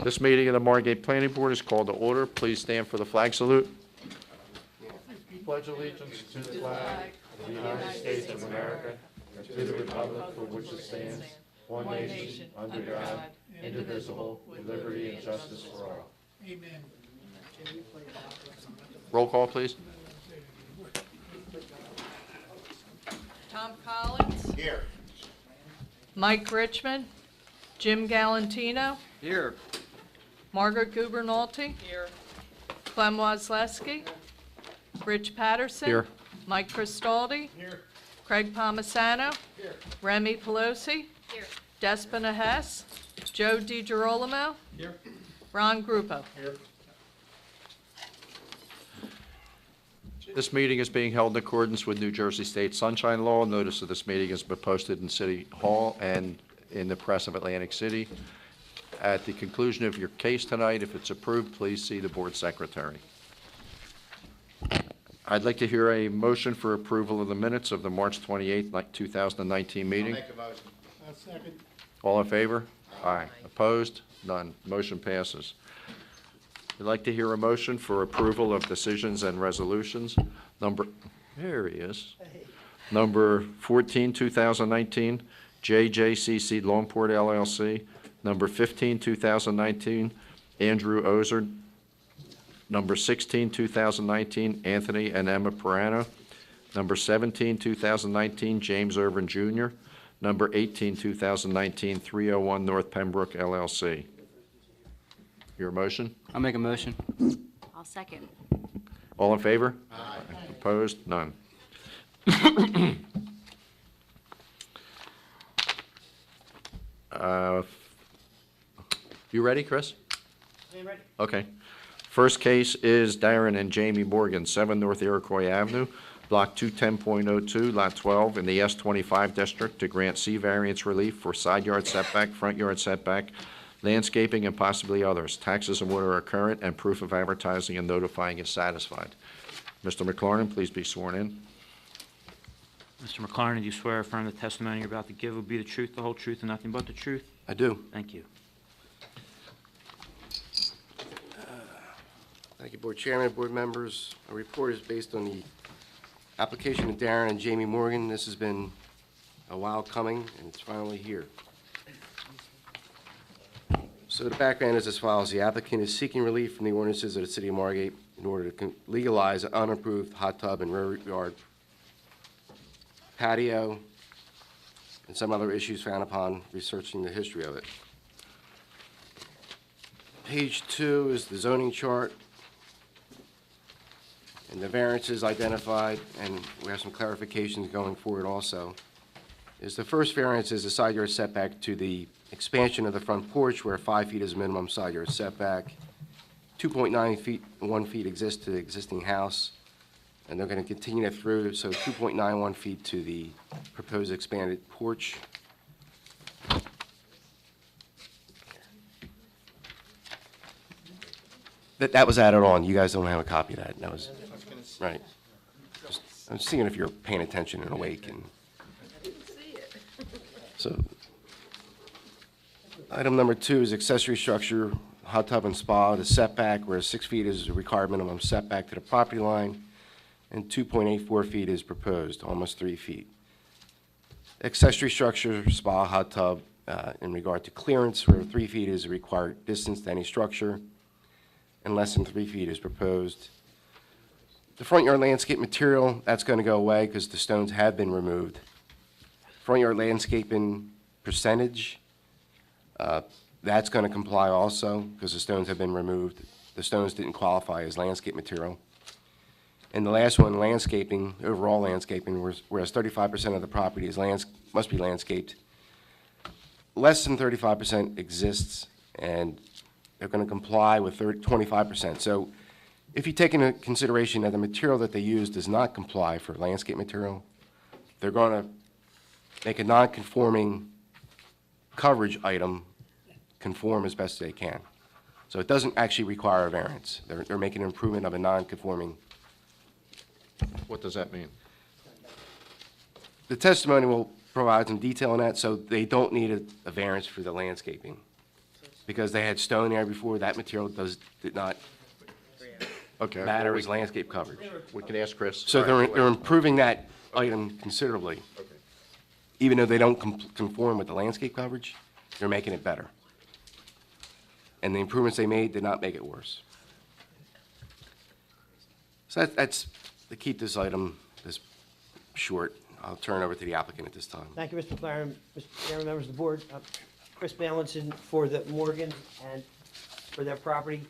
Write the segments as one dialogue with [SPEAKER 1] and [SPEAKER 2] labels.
[SPEAKER 1] This meeting of the Margate Planning Board is called to order. Please stand for the flag salute. Pledge allegiance to the flag of the United States of America, and to the republic for which it stands, one nation, under God, indivisible, with liberty and justice for all.
[SPEAKER 2] Amen.
[SPEAKER 1] Roll call, please.
[SPEAKER 3] Tom Collins.
[SPEAKER 4] Here.
[SPEAKER 3] Mike Richmond. Jim Galantino.
[SPEAKER 4] Here.
[SPEAKER 3] Margaret Gubernalty. Here. Clem Wozleski. Rich Patterson.
[SPEAKER 1] Here.
[SPEAKER 3] Mike Cristaldi.
[SPEAKER 4] Here.
[SPEAKER 3] Craig Palmisano.
[SPEAKER 4] Here.
[SPEAKER 3] Remy Pelosi.
[SPEAKER 5] Here.
[SPEAKER 3] Despina Hess. Joe DiGirolamo.
[SPEAKER 4] Here.
[SPEAKER 3] Ron Grupo.
[SPEAKER 4] Here.
[SPEAKER 1] This meeting is being held in accordance with New Jersey State Sunshine Law. Notice of this meeting has been posted in City Hall and in the press of Atlantic City. At the conclusion of your case tonight, if it's approved, please see the board secretary. I'd like to hear a motion for approval of the minutes of the March 28th, 2019 meeting.
[SPEAKER 4] I'll make a motion.
[SPEAKER 2] I'll second.
[SPEAKER 1] All in favor? Aye. Opposed? None. Motion passes. I'd like to hear a motion for approval of decisions and resolutions. There he is. Number 14, 2019, JJCC Longport LLC. Number 15, 2019, Andrew Ozer. Number 16, 2019, Anthony and Emma Perano. Number 17, 2019, James Irvin Jr. Number 18, 2019, 301 North Pembroke LLC. Your motion?
[SPEAKER 6] I'll make a motion.
[SPEAKER 5] I'll second.
[SPEAKER 1] All in favor? Aye. Opposed? None. You ready, Chris?
[SPEAKER 2] I'm ready.
[SPEAKER 1] Okay. First case is Darren and Jamie Morgan, 7 North Iroquois Avenue, Block 210.02, Lot 12, in the S25 district to grant C variance relief for side yard setback, front yard setback, landscaping, and possibly others. Taxes and water are current, and proof of advertising and notifying is satisfied. Mr. McLaurin, please be sworn in.
[SPEAKER 6] Mr. McLaren, do you swear or affirm the testimony you're about to give will be the truth, the whole truth, and nothing but the truth?
[SPEAKER 4] I do.
[SPEAKER 6] Thank you.
[SPEAKER 4] Thank you, Board Chairman, Board members. Our report is based on the application of Darren and Jamie Morgan. This has been a while coming, and it's finally here. So the background is as follows. The applicant is seeking relief from the ordinances of the City of Margate in order to legalize an unapproved hot tub and rear yard patio and some other issues found upon researching the history of it. Page 2 is the zoning chart and the variances identified, and we have some clarifications going forward also. Is the first variance is the side yard setback to the expansion of the front porch where 5 feet is minimum side yard setback. 2.9 feet, 1 feet exists to the existing house, and they're going to continue that through, so 2.91 feet to the proposed expanded porch. That was added on. You guys don't have a copy of that. That was, right. I'm seeing if you're paying attention and awake. And so, item number 2 is accessory structure, hot tub and spa, the setback, where 6 feet is the required minimum setback to the property line, and 2.84 feet is proposed, almost 3 feet. Accessory structure, spa, hot tub, in regard to clearance, where 3 feet is the required distance to any structure, and less than 3 feet is proposed. The front yard landscape material, that's going to go away because the stones have been removed. Front yard landscaping percentage, that's going to comply also because the stones have been removed. The stones didn't qualify as landscape material. And the last one, landscaping, overall landscaping, whereas 35% of the property is must be landscaped. Less than 35% exists, and they're going to comply with 25%. So if you take into consideration that the material that they use does not comply for landscape material, they're going to make a non-conforming coverage item conform as best they can. So it doesn't actually require a variance. They're making an improvement of a non-conforming.
[SPEAKER 1] What does that mean?
[SPEAKER 4] The testimony will provide some detail on that, so they don't need a variance for the landscaping. because they had stone there before, that material did not
[SPEAKER 1] Okay.
[SPEAKER 4] matter
[SPEAKER 1] well,
[SPEAKER 4] as landscape coverage.
[SPEAKER 1] We can ask Chris.
[SPEAKER 4] So
[SPEAKER 1] All right,
[SPEAKER 4] they're
[SPEAKER 1] wait.
[SPEAKER 4] improving that item considerably.
[SPEAKER 1] Okay.
[SPEAKER 4] Even though they don't conform with the landscape coverage, they're making it better. And the improvements they made did not make it worse. So that's, to keep this item this short, I'll turn it over to the applicant at this time.
[SPEAKER 2] Thank you, Mr. McLaren. Mr. Chairman, members of the board, Chris Balanson for the Morgan and for their property,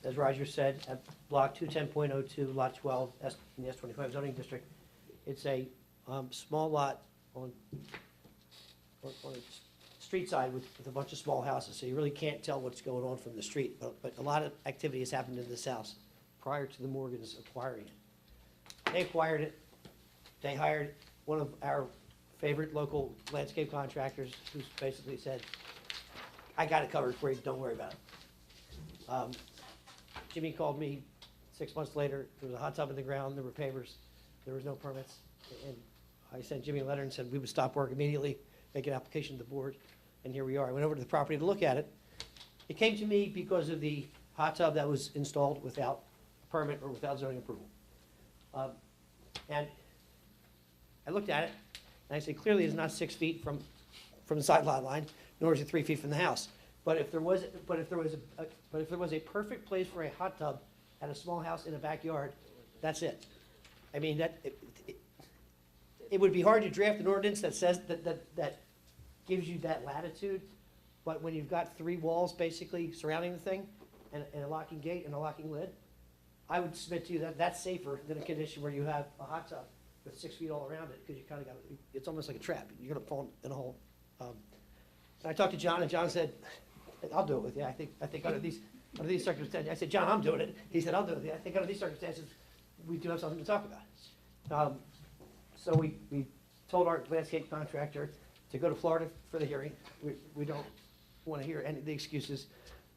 [SPEAKER 2] as Roger said, at block 210.02, lot 12, in the S25 zoning district. It's a small lot on a street side with a bunch of small houses, so you really can't tell what's going on from the street. But a lot of activity has happened in this house prior to the Morgans acquiring it. They acquired it. They hired one of our favorite local landscape contractors who's basically said, I got it covered for you, don't worry about it. Jimmy called me 6 months later, there was a hot tub in the ground, there were pavers, there was no permits. And I sent Jimmy a letter and said we would stop work immediately, make an application to the board, and here we are. I went over to the property to look at it. It came to me because of the hot tub that was installed without permit or without zoning approval. And I looked at it, and I said, clearly it's not 6 feet from the side lot line, nor is it 3 feet from the house. But if there was a perfect place for a hot tub at a small house in a backyard, that's it. I mean, it would be hard to draft an ordinance that says, that gives you that latitude, but when you've got 3 walls basically surrounding the thing, and a locking gate and a locking lid, I would submit to you that that's safer than a condition where you have a hot tub with 6 feet all around it, because you kind of got, it's almost like a trap. You're gonna fall in a hole. And I talked to John, and John said, I'll do it with you. I think under these circumstances, I said, John, I'm doing it. He said, I'll do it with you. I think under these circumstances, we do have something to talk about. So we told our landscape contractor to go to Florida for the hearing. We don't want to hear any of the excuses.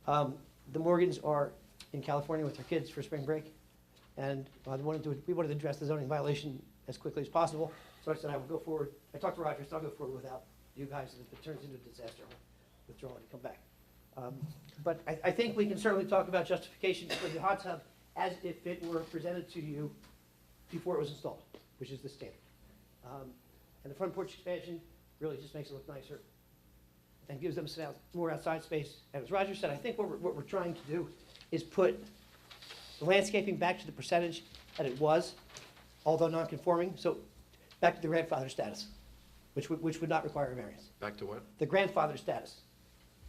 [SPEAKER 2] The Morgans are in California with their kids for spring break, and we wanted to address the zoning violation as quickly as possible. So I said I would go forward. I talked to Roger, so I'll go forward without you guys, and if it turns into a disaster, I'll withdraw it and come back. But I think we can certainly talk about justification for the hot tub as if it were presented to you before it was installed, which is the standard. And the front porch expansion really just makes it look nicer and gives them some more outside space. And as Roger said, I think what we're trying to do is put the landscaping back to the percentage that it was, although non-conforming, so back to the grandfather status, which would not require a variance.
[SPEAKER 1] Back to what?
[SPEAKER 2] The grandfather status,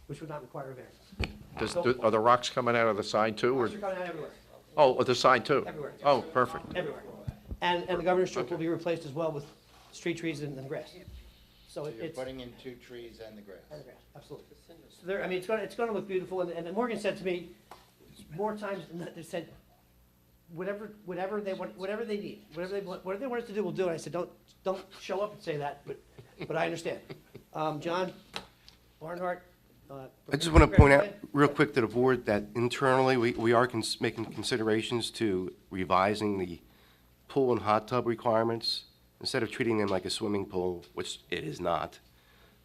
[SPEAKER 2] which would not require a variance.
[SPEAKER 1] Are the rocks coming out of the side too, or?
[SPEAKER 2] Rocks are coming out everywhere,
[SPEAKER 1] Oh, the side too?
[SPEAKER 2] Everywhere.
[SPEAKER 1] Oh, perfect.
[SPEAKER 2] everywhere. And the governor's strip will be replaced as well with street trees and grass. So
[SPEAKER 5] You're
[SPEAKER 2] it's,
[SPEAKER 5] putting in 2 trees and the grass.
[SPEAKER 2] and the grass, absolutely. So there, I mean, it's gonna look beautiful, and Morgan said to me, more times than not, they said, whatever they want, whatever they need, whatever they want us to do, we'll do it. I said, don't show up and say that, but I understand. John Barnhart.
[SPEAKER 4] I just want to point out real quick to the board that internally, we are making considerations to revising the pool and hot tub requirements. Instead of treating them like a swimming pool, which it is not,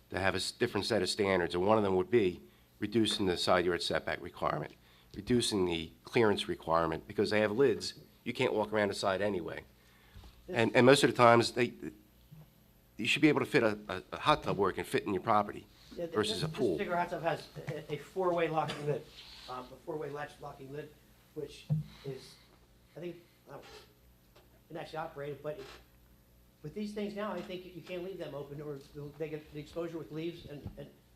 [SPEAKER 4] to have a different set of standards. And one of them would be reducing the side yard setback requirement, reducing the clearance requirement, because they have lids. You can't walk around the side anyway. And most of the times, you should be able to fit a hot tub where it can fit in your property versus a pool.
[SPEAKER 2] This particular hot tub has a 4-way locking lid, a 4-way latch locking lid, which is, I think, it actually operated, but with these things now, I think you can't leave them open, or they get the exposure with leaves, and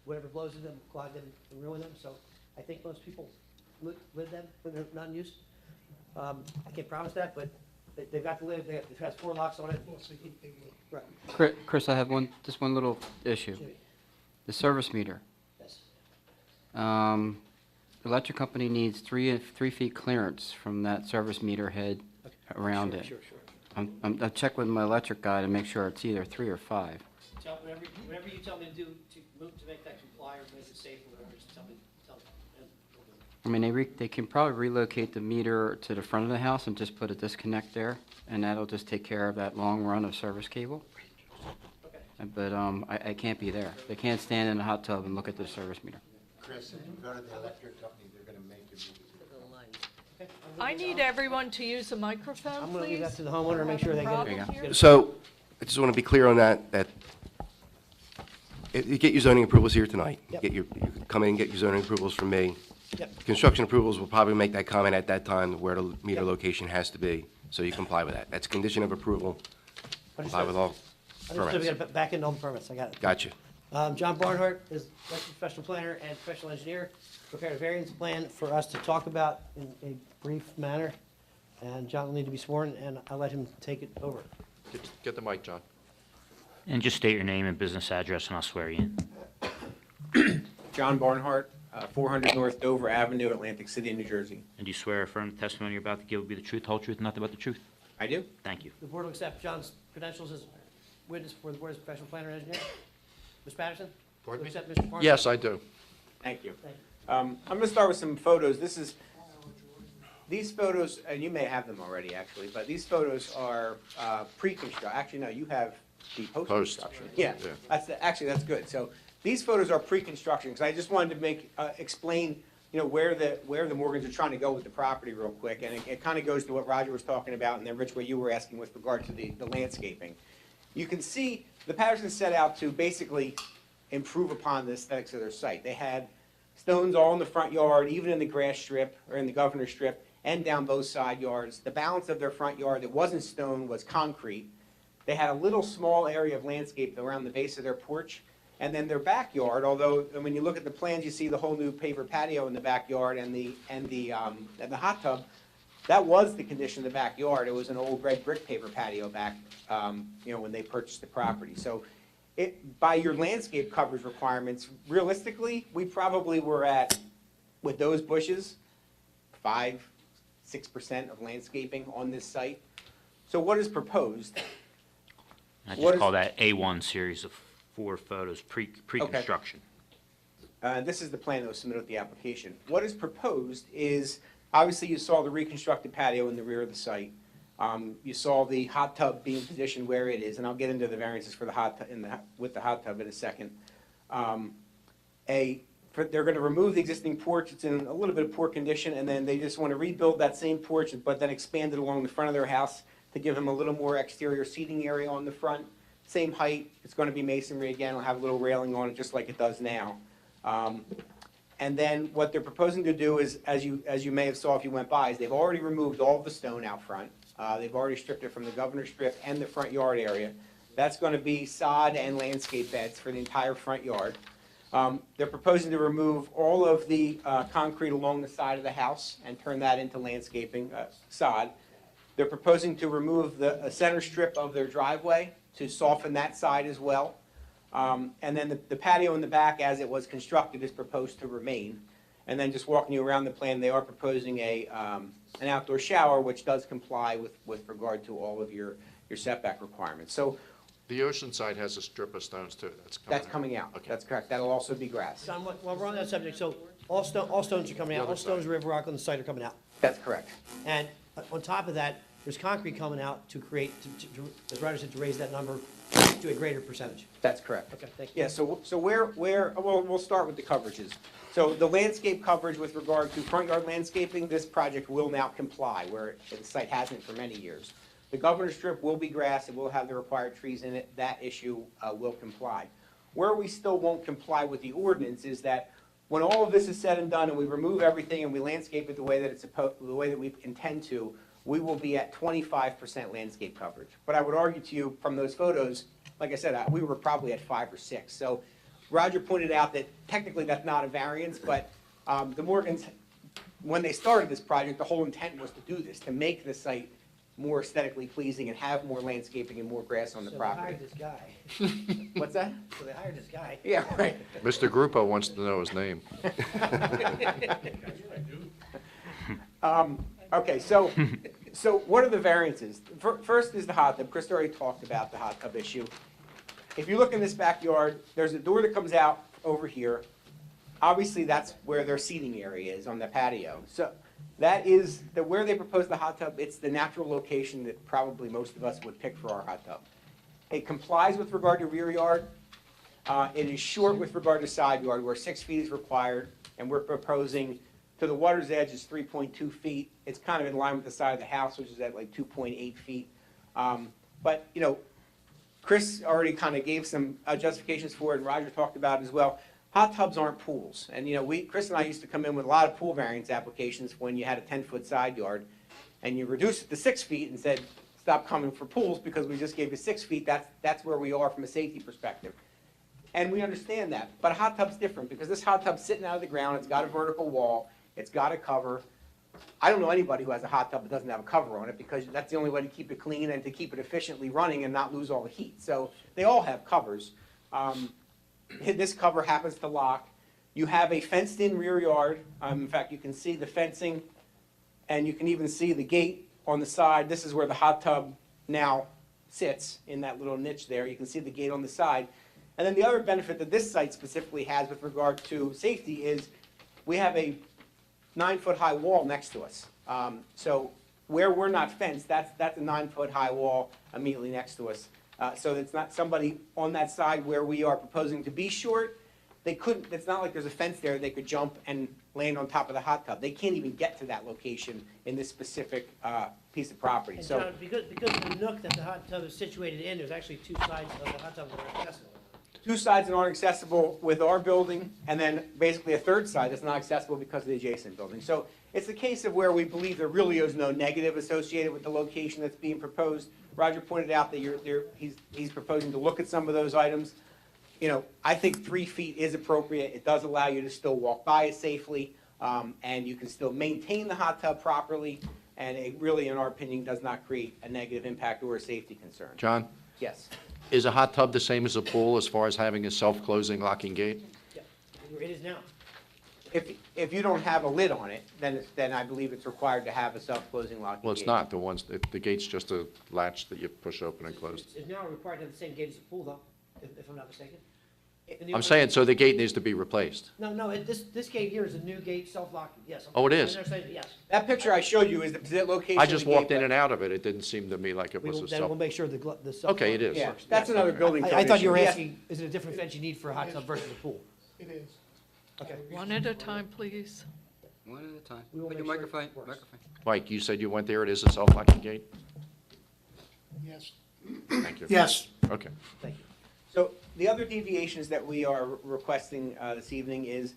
[SPEAKER 2] whatever blows in them, clog them, and ruin them. So I think most people lid them when they're not in use. I can't promise that, but they've got the lid, it has 4 locks on it. Right.
[SPEAKER 7] Chris, I have just one little issue.
[SPEAKER 2] Jimmy,
[SPEAKER 7] The service meter.
[SPEAKER 2] yes.
[SPEAKER 7] The electric company needs 3 feet clearance from that service meter head around
[SPEAKER 2] Sure,
[SPEAKER 7] it.
[SPEAKER 2] Sure.
[SPEAKER 7] I'll check with my electric guy to make sure it's either 3 or 5.
[SPEAKER 2] Whatever you tell me to do to make that comply or make it safe or whatever, just tell me. And we'll do it.
[SPEAKER 7] I mean, they can probably relocate the meter to the front of the house and just put a disconnect there, and that'll just take care of that long run of service cable.
[SPEAKER 2] Okay.
[SPEAKER 7] But I can't be there. They can't stand in a hot tub and look at the service meter.
[SPEAKER 5] Chris, if you go to the electric company, they're gonna make you.
[SPEAKER 2] Okay,
[SPEAKER 3] I need everyone to use a microphone,
[SPEAKER 2] I'm gonna leave that
[SPEAKER 3] please.
[SPEAKER 2] to the homeowner and make sure they get
[SPEAKER 3] Problem
[SPEAKER 2] it.
[SPEAKER 3] here?
[SPEAKER 4] So, I just want to be clear on that you get your zoning approvals here tonight.
[SPEAKER 2] Yep.
[SPEAKER 4] You come in and get your zoning approvals from me.
[SPEAKER 2] Yep.
[SPEAKER 4] Construction approvals will probably make that comment at that time where the meter
[SPEAKER 2] Yep.
[SPEAKER 4] location has to be, so you comply with that. That's a condition of approval, comply with all
[SPEAKER 2] Understood, we
[SPEAKER 4] permits.
[SPEAKER 2] got back into all the permits, I got it.
[SPEAKER 4] Gotcha.
[SPEAKER 2] John Barnhart is licensed professional planner and professional engineer, prepared a variance plan for us to talk about in a brief manner. And John will need to be sworn, and I'll let him take it over.
[SPEAKER 1] Get the mic, John.
[SPEAKER 6] And just state your name and business address, and I'll swear you in.
[SPEAKER 8] John Barnhart, 400 North Dover Avenue, Atlantic City, New Jersey.
[SPEAKER 6] And do you swear or affirm the testimony you're about to give will be the truth, the whole truth, and nothing but the truth?
[SPEAKER 8] I do.
[SPEAKER 6] Thank you.
[SPEAKER 2] The board will accept John's credentials as witness for the board as professional planner and engineer. Ms. Patterson?
[SPEAKER 1] Pardon
[SPEAKER 2] Will
[SPEAKER 1] me?
[SPEAKER 2] accept Mr. Barnhart?
[SPEAKER 1] Yes, I do.
[SPEAKER 8] Thank you.
[SPEAKER 2] Thank you.
[SPEAKER 8] I'm going to start with some photos. These photos, and you may have them already, actually, but these photos are pre-construction. Actually, no, you have the post-construction. Yeah,
[SPEAKER 1] Yeah.
[SPEAKER 8] actually, that's good. So these photos are pre-construction, because I just wanted to explain, where the Morgans are trying to go with the property real quick. And it kind of goes to what Roger was talking about, and then Rich, what you were asking with regard to the landscaping. You can see the Pattersons set out to basically improve upon the aesthetics of their site. They had stones all in the front yard, even in the grass strip, or in the governor strip, and down both side yards. The balance of their front yard that wasn't stone was concrete. They had a little small area of landscape around the base of their porch. And then their backyard, although when you look at the plans, you see the whole new paver patio in the backyard and the hot tub. That was the condition of the backyard. It was an old red brick paver patio back, when they purchased the property. So by your landscape coverage requirements, realistically, we probably were at, with those bushes, 5-6% of landscaping on this site. So what is proposed?
[SPEAKER 6] I
[SPEAKER 8] What
[SPEAKER 6] just
[SPEAKER 8] is-
[SPEAKER 6] call that A1 series of 4 photos, pre-construction.
[SPEAKER 8] This is the plan that was submitted with the application. What is proposed is, obviously you saw the reconstructed patio in the rear of the site. You saw the hot tub being positioned where it is, and I'll get into the variances for the hot tub with the hot tub in a second. They're going to remove the existing porch. It's in a little bit of poor condition, and then they just want to rebuild that same porch, but then expand it along the front of their house to give them a little more exterior seating area on the front. Same height. It's going to be masonry again. It'll have a little railing on it, just like it does now. And then what they're proposing to do is, as you may have saw if you went by, is they've already removed all of the stone out front. They've already stripped it from the governor strip and the front yard area. That's going to be sod and landscape beds for the entire front yard. They're proposing to remove all of the concrete along the side of the house and turn that into landscaping, sod. They're proposing to remove the center strip of their driveway to soften that side as well. And then the patio in the back, as it was constructed, is proposed to remain. And then just walking you around the plan, they are proposing an outdoor shower, which does comply with regard to all of your setback requirements. So
[SPEAKER 1] The ocean side has a strip of stones too.
[SPEAKER 8] that's coming out.
[SPEAKER 1] Okay.
[SPEAKER 8] That's correct. That'll also be grass.
[SPEAKER 2] John, while we're on that subject, so all stones are coming out,
[SPEAKER 1] The
[SPEAKER 2] all
[SPEAKER 1] other
[SPEAKER 2] stones
[SPEAKER 1] side.
[SPEAKER 2] River Rock on the site are coming out.
[SPEAKER 8] That's correct.
[SPEAKER 2] And on top of that, there's concrete coming out to create, as Ryder said, to raise that number to a greater percentage.
[SPEAKER 8] That's correct.
[SPEAKER 2] Okay, thank you.
[SPEAKER 8] Yeah, so we'll start with the coverages. So the landscape coverage with regard to front yard landscaping, this project will now comply, where the site hasn't for many years. The governor strip will be grass, it will have the required trees in it, that issue will comply. Where we still won't comply with the ordinance is that when all of this is said and done and we remove everything and we landscape it the way that the way that we intend to, we will be at 25% landscape coverage. But I would argue to you from those photos, like I said, we were probably at 5 or 6. So Roger pointed out that technically that's not a variance, but the Morgans, when they started this project, the whole intent was to do this, to make the site more aesthetically pleasing and have more landscaping and more grass on the
[SPEAKER 2] So they
[SPEAKER 8] property.
[SPEAKER 2] hired this guy.
[SPEAKER 8] What's that?
[SPEAKER 2] So they hired this guy.
[SPEAKER 8] Yeah, right.
[SPEAKER 1] Mr. Grupo wants to know his name.
[SPEAKER 8] Okay, so what are the variances? First is the hot tub. Chris already talked about the hot tub issue. If you look in this backyard, there's a door that comes out over here. Obviously, that's where their seating area is on the patio. So that is where they propose the hot tub. It's the natural location that probably most of us would pick for our hot tub. It complies with regard to rear yard. It is short with regard to side yard, where 6 feet is required, and we're proposing to the water's edge is 3.2 feet. It's kind of in line with the side of the house, which is at like 2.8 feet. But, you know, Chris already kind of gave some justifications for it, and Roger talked about it as well. Hot tubs aren't pools. And, you know, Chris and I used to come in with a lot of pool variance applications when you had a 10-foot side yard, and you reduced it to 6 feet and said, stop coming for pools because we just gave you 6 feet. That's where we are from a safety perspective. And we understand that. But a hot tub's different because this hot tub's sitting out of the ground. It's got a vertical wall. It's got a cover. I don't know anybody who has a hot tub that doesn't have a cover on it because that's the only way to keep it clean and to keep it efficiently running and not lose all the heat. So they all have covers. This cover happens to lock. You have a fenced-in rear yard. In fact, you can see the fencing, and you can even see the gate on the side. This is where the hot tub now sits in that little niche there. You can see the gate on the side. And then the other benefit that this site specifically has with regard to safety is we have a 9-foot-high wall next to us. So where we're not fenced, that's a 9-foot-high wall immediately next to us. So it's not somebody on that side where we are proposing to be short. They couldn't, it's not like there's a fence there, they could jump and land on top of the hot tub. They can't even get to that location in this specific piece of property.
[SPEAKER 2] And
[SPEAKER 8] So
[SPEAKER 2] John, because of the nook that the hot tub is situated in, there's actually 2 sides of the hot tub that are accessible.
[SPEAKER 8] 2 sides that aren't accessible with our building, and then basically a 3rd side that's not accessible because of the adjacent building. So it's a case of where we believe there really is no negative associated with the location that's being proposed. Roger pointed out that he's proposing to look at some of those items. You know, I think 3 feet is appropriate. It does allow you to still walk by it safely, and you can still maintain the hot tub properly, and it really, in our opinion, does not create a negative impact or a safety concern.
[SPEAKER 1] John,
[SPEAKER 8] Yes.
[SPEAKER 1] is a hot tub the same as a pool as far as having a self-closing locking gate?
[SPEAKER 2] Yeah, it is now.
[SPEAKER 8] If you don't have a lid on it, then I believe it's required to have a self-closing locking gate.
[SPEAKER 1] Well, it's not. The gate's just a latch that you push open and close.
[SPEAKER 2] It's now required to have the same gate as a pool, though, if I'm not mistaken. In the
[SPEAKER 1] I'm
[SPEAKER 2] old-
[SPEAKER 1] saying, so the gate needs to be replaced.
[SPEAKER 2] No, this gate here is a new gate, self-locking, yes.
[SPEAKER 1] Oh, it is?
[SPEAKER 2] Yes.
[SPEAKER 8] That picture I showed you is the location.
[SPEAKER 1] I just
[SPEAKER 8] of the gate,
[SPEAKER 1] walked in
[SPEAKER 8] but-
[SPEAKER 1] and out of it. It didn't seem to me like it was a
[SPEAKER 2] Then we'll
[SPEAKER 1] self.
[SPEAKER 2] make sure the self.
[SPEAKER 1] Okay, it is.
[SPEAKER 8] Yeah, that's another building code
[SPEAKER 2] I thought you were
[SPEAKER 8] issue. Yes.
[SPEAKER 2] asking, is it a different fence you need for a hot tub versus a pool?
[SPEAKER 5] It is.
[SPEAKER 2] Okay.
[SPEAKER 3] One at a time, please.
[SPEAKER 7] One at a time.
[SPEAKER 2] We will
[SPEAKER 7] Like a
[SPEAKER 2] make sure it
[SPEAKER 7] microphone,
[SPEAKER 2] works.
[SPEAKER 7] microphone.
[SPEAKER 1] Mike, you said you went there. It is a self-locking gate?
[SPEAKER 5] Yes.
[SPEAKER 1] Thank you.
[SPEAKER 5] Yes.
[SPEAKER 1] Okay.
[SPEAKER 2] Thank you.
[SPEAKER 8] So the other deviations that we are requesting this evening is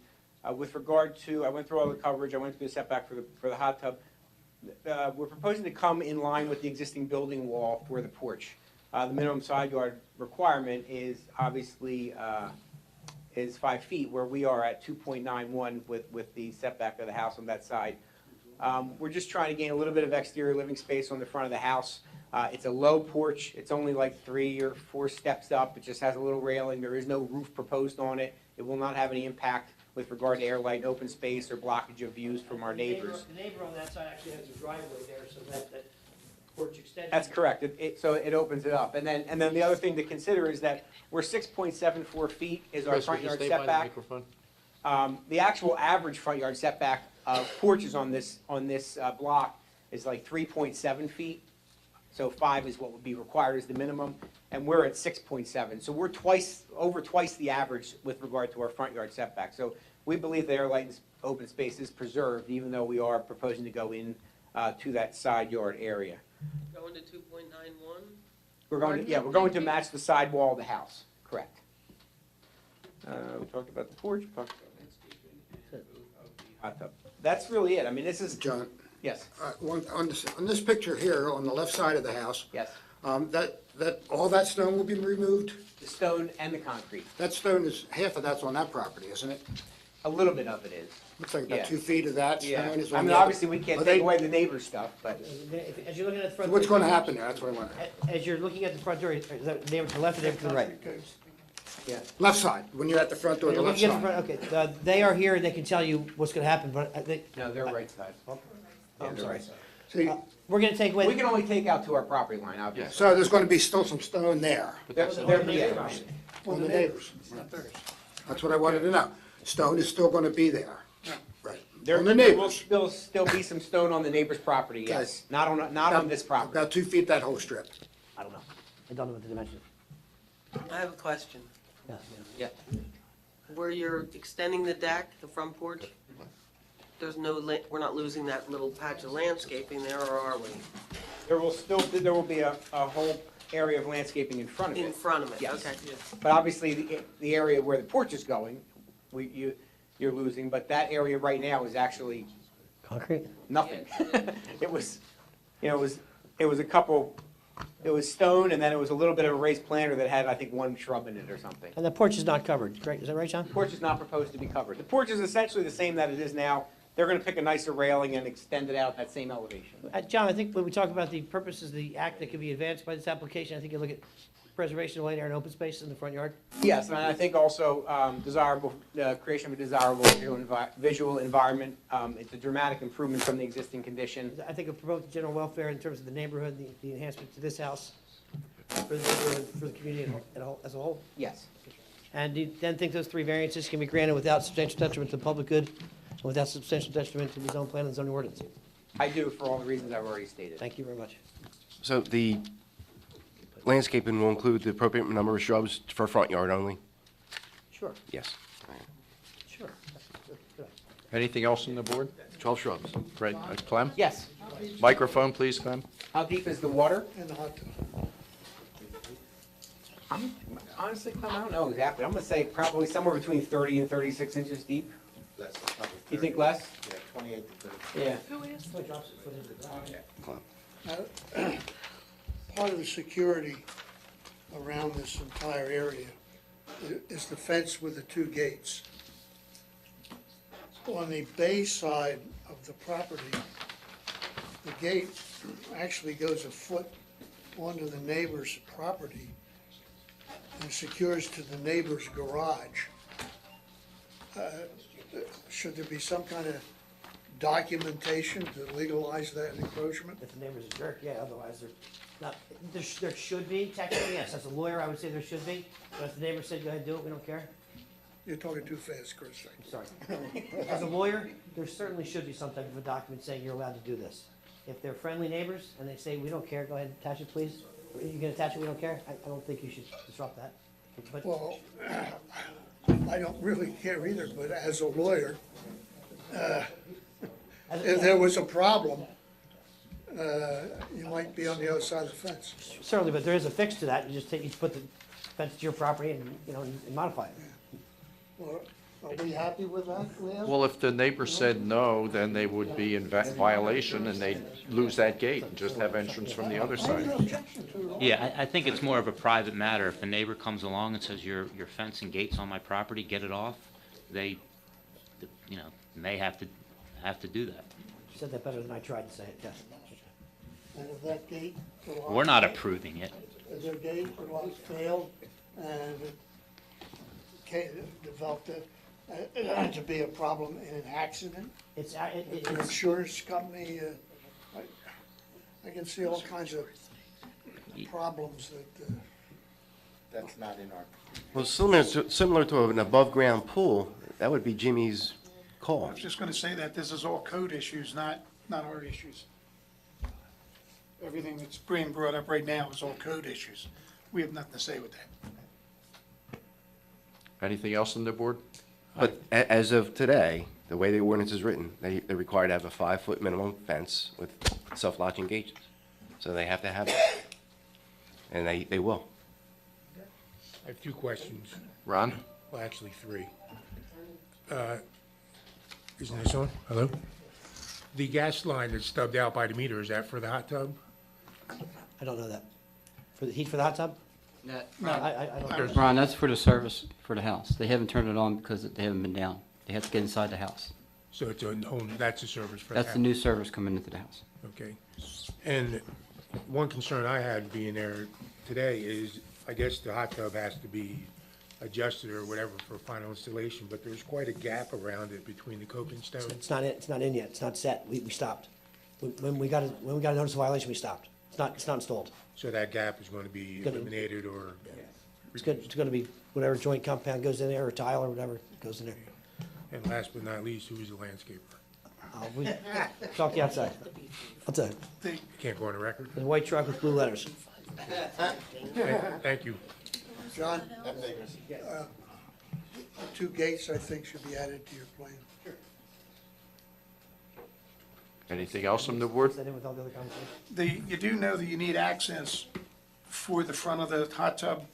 [SPEAKER 8] with regard to, I went through all the coverage, I went through the setback for the hot tub. We're proposing to come in line with the existing building wall for the porch. The minimum side yard requirement is obviously is 5 feet, where we are at 2.91 with the setback of the house on that side. We're just trying to gain a little bit of exterior living space on the front of the house. It's a low porch. It's only like 3 or 4 steps up. It just has a little railing. There is no roof proposed on it. It will not have any impact with regard to air, light, and open space or blockage of views from our neighbors.
[SPEAKER 2] The neighbor on that side actually has a driveway there, so that porch extension.
[SPEAKER 8] That's correct. So it opens it up. And then the other thing to consider is that we're 6.74 feet is our front yard setback. The actual average front yard setback of porches on this block is like 3.7 feet. So 5 is what would be required as the minimum, and we're at 6.7. So we're over twice the average with regard to our front yard setback. So we believe the air, light, and open space is preserved, even though we are proposing to go in to that side yard area.
[SPEAKER 9] Going to 2.91?
[SPEAKER 8] We're going to match the side wall of the house, correct. We talked about the porch, we talked about hot tub. That's really it. I mean, this is,
[SPEAKER 5] John,
[SPEAKER 8] yes,
[SPEAKER 5] on this picture here, on the left side of the house,
[SPEAKER 8] yes.
[SPEAKER 5] all that stone will be removed?
[SPEAKER 8] The stone and the concrete.
[SPEAKER 5] That stone is, half of that's on that property, isn't it?
[SPEAKER 8] A little bit of it is.
[SPEAKER 5] Looks like
[SPEAKER 8] Yeah.
[SPEAKER 5] about 2 feet of that
[SPEAKER 8] Yeah,
[SPEAKER 5] stone is
[SPEAKER 8] I
[SPEAKER 5] on
[SPEAKER 8] mean,
[SPEAKER 5] the other.
[SPEAKER 8] obviously, we can't
[SPEAKER 5] Are
[SPEAKER 8] take
[SPEAKER 5] they-
[SPEAKER 8] away the neighbor's stuff, but
[SPEAKER 2] As you're looking at the front.
[SPEAKER 5] So what's gonna happen there? That's what I want.
[SPEAKER 2] As you're looking at the front door, is that the neighbor to the left or neighbor to the right?
[SPEAKER 8] yeah.
[SPEAKER 5] Left side, when you're at the front door,
[SPEAKER 2] When
[SPEAKER 5] the
[SPEAKER 2] you're
[SPEAKER 5] left
[SPEAKER 2] looking at the
[SPEAKER 5] side.
[SPEAKER 2] front, okay, they are here, and they can tell you what's gonna happen, but I think,
[SPEAKER 8] No, they're right side. Yeah,
[SPEAKER 2] I'm
[SPEAKER 8] they're
[SPEAKER 2] sorry.
[SPEAKER 8] right side.
[SPEAKER 5] See,
[SPEAKER 2] we're gonna take away.
[SPEAKER 8] We can only take out to our property line, obviously.
[SPEAKER 5] so there's gonna be still some stone there,
[SPEAKER 8] Yeah.
[SPEAKER 5] on the neighbors. That's what I wanted to know. Stone is still gonna be there. Right. On the
[SPEAKER 8] There will
[SPEAKER 5] neighbors.
[SPEAKER 8] still be some stone on the neighbor's property, yes. Not on this property.
[SPEAKER 5] About 2 feet that whole strip.
[SPEAKER 2] I don't know. I don't know what the dimension is.
[SPEAKER 9] I have a question.
[SPEAKER 2] Yes, ma'am.
[SPEAKER 7] Yeah.
[SPEAKER 9] Where you're extending the deck, the front porch, there's no, we're not losing that little patch of landscaping there, or are we?
[SPEAKER 8] There will be a whole area of landscaping in front of it.
[SPEAKER 9] In front of it,
[SPEAKER 8] Yes.
[SPEAKER 9] okay.
[SPEAKER 8] But obviously, the area where the porch is going, you're losing, but that area right now is actually
[SPEAKER 2] Concrete?
[SPEAKER 8] nothing. It was, you know, it was a couple, it was stone, and then it was a little bit of a raised planter that had, I think, one shrub in it or something.
[SPEAKER 2] And the porch is not covered, correct? Is that right, John?
[SPEAKER 8] The porch is not proposed to be covered. The porch is essentially the same that it is now. They're gonna pick a nicer railing and extend it out that same elevation.
[SPEAKER 2] John, I think when we talk about the purposes of the act that could be advanced by this application, I think you look at preservation of light, air, and open space in the front yard.
[SPEAKER 8] Yes, and I think also desirable, creation of a desirable visual environment. It's a dramatic improvement from the existing condition.
[SPEAKER 2] I think it promotes general welfare in terms of the neighborhood, the enhancement to this house, for the neighborhood, for the community as a whole.
[SPEAKER 8] Yes.
[SPEAKER 2] And do you then think those three variances can be granted without substantial detriment to the public good, and without substantial detriment to the zone plan and zoning ordinance?
[SPEAKER 8] I do, for all the reasons I've already stated.
[SPEAKER 2] Thank you very much.
[SPEAKER 4] So the landscaping will include the appropriate number of shrubs for front yard only?
[SPEAKER 2] Sure,
[SPEAKER 4] Yes.
[SPEAKER 2] sure. Good.
[SPEAKER 1] Anything else on the board?
[SPEAKER 4] 12 shrubs.
[SPEAKER 1] Right, Clem?
[SPEAKER 8] Yes.
[SPEAKER 1] Microphone, please, Clem.
[SPEAKER 8] How deep is the water?
[SPEAKER 5] In the hot tub.
[SPEAKER 8] Honestly, Clem, I don't know exactly. I'm gonna say probably somewhere between 30 and 36 inches deep.
[SPEAKER 10] Less, probably
[SPEAKER 8] You
[SPEAKER 10] 30.
[SPEAKER 8] think less?
[SPEAKER 10] Yeah, 28 to 30.
[SPEAKER 8] Yeah.
[SPEAKER 3] Who is?
[SPEAKER 11] Part of the security around this entire area is the fence with the two gates. On the bay side of the property, the gate actually goes a foot onto the neighbor's property and secures to the neighbor's garage. Should there be some kind of documentation to legalize that encroachment?
[SPEAKER 2] If the neighbor's a jerk, yeah, otherwise they're not, there should be, technically, yes, as a lawyer, I would say there should be, but if the neighbor said, go ahead, do it, we don't care,
[SPEAKER 11] You're talking too fast, Chris.
[SPEAKER 2] I'm sorry. As a lawyer, there certainly should be some type of a document saying you're allowed to do this. If they're friendly neighbors and they say, we don't care, go ahead, attach it, please, you can attach it, we don't care, I don't think you should disrupt that. But
[SPEAKER 11] Well, I don't really care either, but as a lawyer, if there was a problem, you might be on the other side of the fence.
[SPEAKER 2] certainly, but there is a fix to that, you put the fence to your property and, and modify it.
[SPEAKER 11] Well, are we happy with that, Leo?
[SPEAKER 1] Well, if the neighbor said no, then they would be in violation and they'd lose that gate and just have entrance from the other
[SPEAKER 11] I have no
[SPEAKER 1] side.
[SPEAKER 11] objection to it.
[SPEAKER 6] Yeah, I think it's more of a private matter. If the neighbor comes along and says, your fence and gate's on my property, get it off, they, may have to do that.
[SPEAKER 2] You said that better than I tried to say it, yes.
[SPEAKER 11] And if that gate.
[SPEAKER 6] We're not approving it.
[SPEAKER 11] If their gate failed and it developed to be a problem in an accident, the insurance company, I can see all kinds of problems that,
[SPEAKER 10] That's not in our,
[SPEAKER 4] Well, similar to an above-ground pool, that would be Jimmy's call.
[SPEAKER 12] I was just gonna say that this is all code issues, not our issues. Everything that's being brought up right now is all code issues. We have nothing to say with that.
[SPEAKER 1] Anything else on the board?
[SPEAKER 4] But as of today, the way the ordinance is written, they're required to have a 5-foot minimum fence with self-latching gates. So they have to have it. And they will.
[SPEAKER 13] I have two questions,
[SPEAKER 1] Ron?
[SPEAKER 13] well, actually three. Isn't this on? Hello? The gas line that's stubbed out by the meter, is that for the hot tub?
[SPEAKER 2] I don't know that. For the heat for the hot tub?
[SPEAKER 7] That-
[SPEAKER 2] I don't.
[SPEAKER 7] Ron, that's for the service for the house. They haven't turned it on because they haven't been down. They have to get inside the house.
[SPEAKER 13] So it's that's a service for the
[SPEAKER 7] That's
[SPEAKER 13] house?
[SPEAKER 7] the new service coming into the house.
[SPEAKER 13] Okay. And one concern I had being there today is, I guess the hot tub has to be adjusted or whatever for final installation, but there's quite a gap around it between the coping stone.
[SPEAKER 2] It's not in yet, it's not set, we stopped. When we got a notice of violation, we stopped. It's not installed.
[SPEAKER 13] So that gap is going to be
[SPEAKER 2] Gonna-
[SPEAKER 13] eliminated or?
[SPEAKER 2] It's gonna be whatever joint compound goes in there, or tile, or whatever goes in there.
[SPEAKER 13] And last but not least, who's the landscaper?
[SPEAKER 2] We talk to you outside. I'll tell you,
[SPEAKER 13] Can't go on the record?
[SPEAKER 2] there's a white truck with blue letters.
[SPEAKER 13] Thank you.
[SPEAKER 11] John,
[SPEAKER 10] 10 acres.
[SPEAKER 11] the 2 gates, I think, should be added to your plan.
[SPEAKER 1] Anything else from the board?
[SPEAKER 2] Is that in with all the other conversations?
[SPEAKER 12] You do know that you need access for the front of the hot tub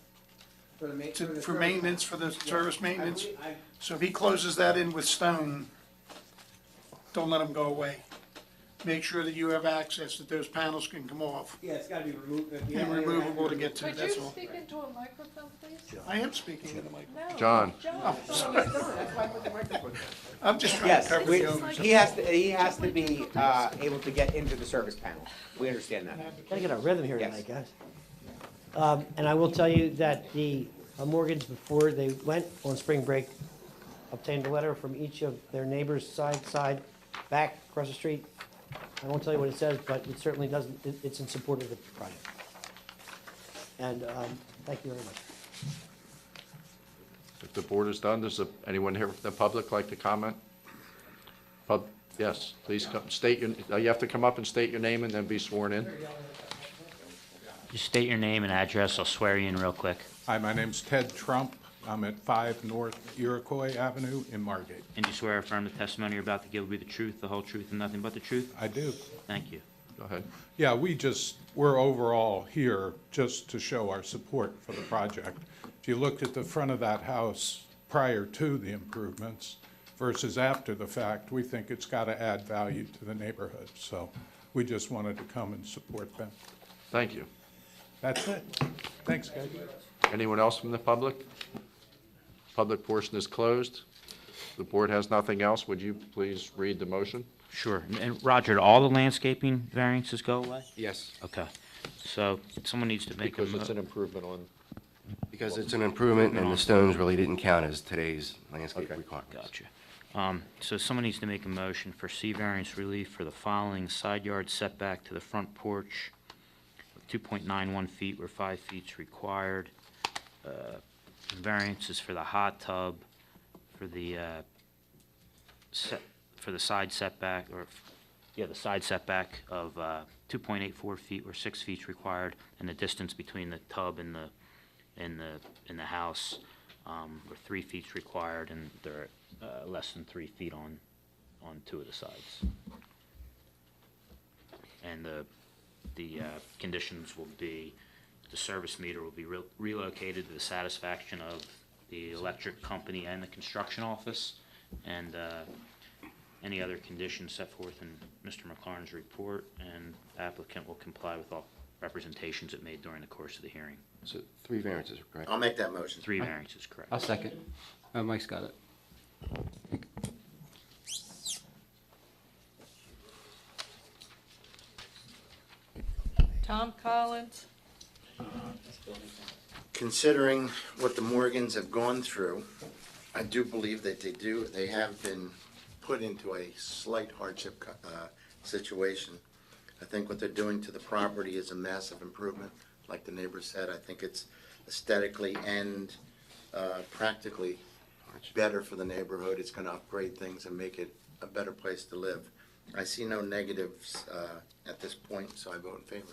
[SPEAKER 12] for maintenance, for the service maintenance. So if he closes that in with stone, don't let him go away. Make sure that you have access, that those panels can come off
[SPEAKER 8] Yeah, it's gotta be removed.
[SPEAKER 12] and removable to get to,
[SPEAKER 3] Could
[SPEAKER 12] that's
[SPEAKER 3] you
[SPEAKER 12] all.
[SPEAKER 3] speak into a microphone, please?
[SPEAKER 12] I am speaking in the mic.
[SPEAKER 3] No.
[SPEAKER 1] John.
[SPEAKER 12] I'm just trying to
[SPEAKER 8] Yes,
[SPEAKER 12] cover the owners.
[SPEAKER 8] he has to be, able to get into the service panel. We understand that.
[SPEAKER 2] Gotta get a rhythm here
[SPEAKER 8] Yes.
[SPEAKER 2] tonight, guys. And I will tell you that the Morgans, before they went on spring break, obtained a letter from each of their neighbors, side, back, across the street. I won't tell you what it says, but it certainly doesn't, it's in support of the project. And thank you very much.
[SPEAKER 1] If the board is done, does anyone here from the public like to comment? Yes, please come, state your, you have to come up and state your name and then be sworn in.
[SPEAKER 6] Just state your name and address, I'll swear you in real quick.
[SPEAKER 14] Hi, my name's Ted Trump. I'm at 5 North Iroquois Avenue in Margate.
[SPEAKER 6] And you swear or affirm the testimony you're about to give will be the truth, the whole truth, and nothing but the truth?
[SPEAKER 14] I do.
[SPEAKER 6] Thank you.
[SPEAKER 1] Go ahead.
[SPEAKER 14] Yeah, we're overall here just to show our support for the project. If you looked at the front of that house prior to the improvements versus after the fact, we think it's got to add value to the neighborhood. So we just wanted to come and support them.
[SPEAKER 1] Thank you.
[SPEAKER 14] That's it. Thanks, guys.
[SPEAKER 1] Anyone else from the public? Public portion is closed. The board has nothing else. Would you please read the motion?
[SPEAKER 6] Sure. And Roger, do all the landscaping variances go away?
[SPEAKER 4] Yes,
[SPEAKER 6] Okay. So someone needs to make a
[SPEAKER 1] Because it's an improvement on,
[SPEAKER 4] because it's an improvement and the stones really didn't count as today's landscape
[SPEAKER 1] Okay.
[SPEAKER 4] requirements.
[SPEAKER 6] Gotcha. So someone needs to make a motion for C variance relief for the following: side yard setback to the front porch of 2.91 feet where 5 feet's required. Variances for the hot tub, for the side setback, the side setback of 2.84 feet where 6 feet's required, and the distance between the tub and the house where 3 feet's required, and they're less than 3 feet on 2 of the sides. And the conditions will be: the service meter will be relocated to the satisfaction of the electric company and the construction office, and any other conditions set forth in Mr. McLaurin's report, and applicant will comply with all representations it made during the course of the hearing.
[SPEAKER 4] So 3 variances, correct?
[SPEAKER 10] I'll make that motion.
[SPEAKER 6] 3 variances, correct.
[SPEAKER 7] I'll second. Mike's got it.
[SPEAKER 3] Tom Collins?
[SPEAKER 10] Considering what the Morgans have gone through, I do believe that they have been put into a slight hardship situation. I think what they're doing to the property is a massive improvement. Like the neighbor said, I think it's aesthetically and practically better for the neighborhood. It's going to upgrade things and make it a better place to live. I see no negatives at this point, so I vote in favor.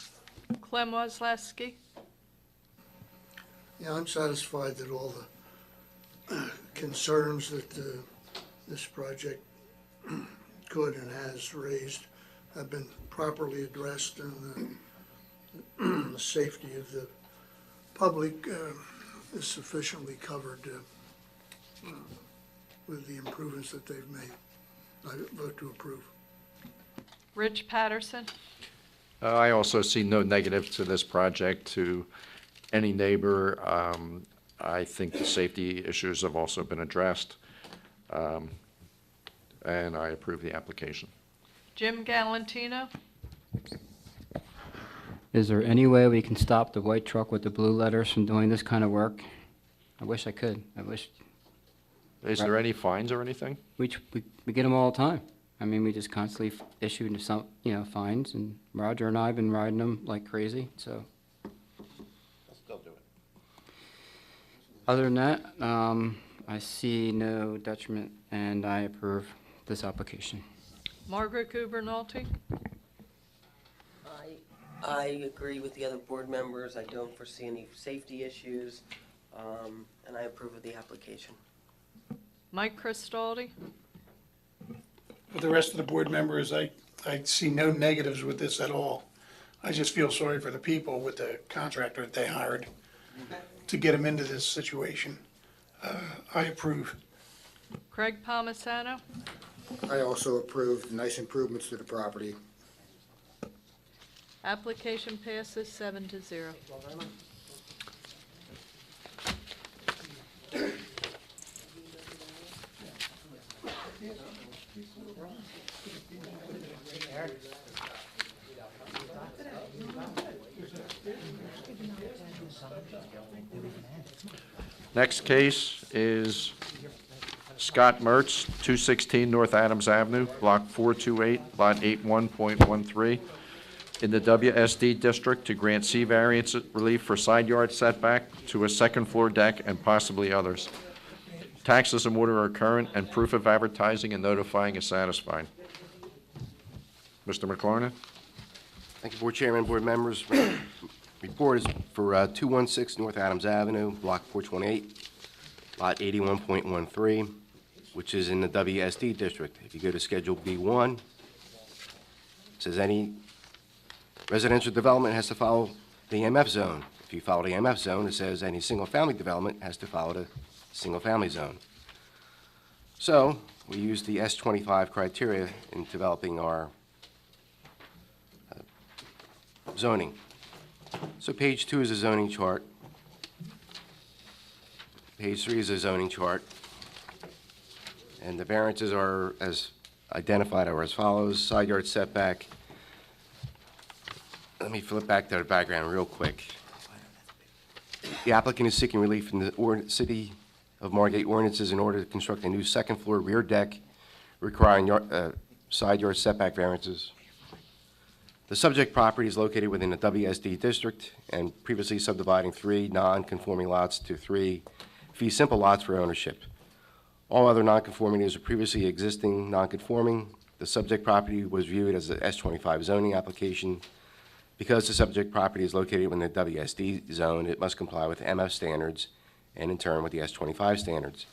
[SPEAKER 3] Clem Wozleski?
[SPEAKER 11] Yeah, I'm satisfied that all the concerns that this project could and has raised have been properly addressed, and the safety of the public is sufficiently covered with the improvements that they've made. I vote to approve.
[SPEAKER 3] Rich Patterson?
[SPEAKER 1] I also see no negative to this project to any neighbor. I think the safety issues have also been addressed, and I approve the application.
[SPEAKER 3] Jim Galantino?
[SPEAKER 7] Is there any way we can stop the white truck with the blue letters from doing this kind of work? I wish I could. I wish,
[SPEAKER 1] Is there any fines or anything?
[SPEAKER 7] we get them all the time. I mean, we just constantly issue some, fines, and Roger and I have been riding them like crazy, so.
[SPEAKER 10] I'll still do it.
[SPEAKER 7] Other than that, I see no detriment, and I approve this application.
[SPEAKER 3] Margaret Gubernalty?
[SPEAKER 9] I agree with the other board members. I don't foresee any safety issues. and I approve of the application.
[SPEAKER 3] Mike Cristaldi,
[SPEAKER 12] For the rest of the board members, I see no negatives with this at all. I just feel sorry for the people with the contractor that they hired to get them into this situation. I approve.
[SPEAKER 3] Craig Palmisano,
[SPEAKER 5] I also approve nice improvements to the property.
[SPEAKER 3] application passes 7-0.
[SPEAKER 1] Next case is Scott Mertz, 216 North Adams Avenue, Block 428, Lot 81.13, in the WSD District to grant C variance relief for side yard setback to a second-floor deck and possibly others. Taxes and water are current, and proof of advertising and notifying is satisfied. Mr. McLarnin?
[SPEAKER 4] Thank you, Board Chairman, board members. Report is for 216 North Adams Avenue, Block 428, Lot 81.13, which is in the WSD District. If you go to Schedule B1, it says any residential development has to follow the MF zone. If you follow the MF zone, it says any single-family development has to follow the single-family zone. So we use the S25 criteria in developing our zoning. So page 2 is a zoning chart. Page 3 is a zoning chart. And the variances are as identified are as follows. Side yard setback. Let me flip back to the background real quick. The applicant is seeking relief from the City of Margate ordinances in order to construct a new second-floor rear deck requiring side yard setback variances. The subject property is located within the WSD district and previously subdividing 3 non-conforming lots to 3 fee simple lots for ownership. All other non-conformities are previously existing non-conforming. The subject property was viewed as a S25 zoning application. Because the subject property is located within the WSD zone, it must comply with MF standards and in turn with the S25 standards.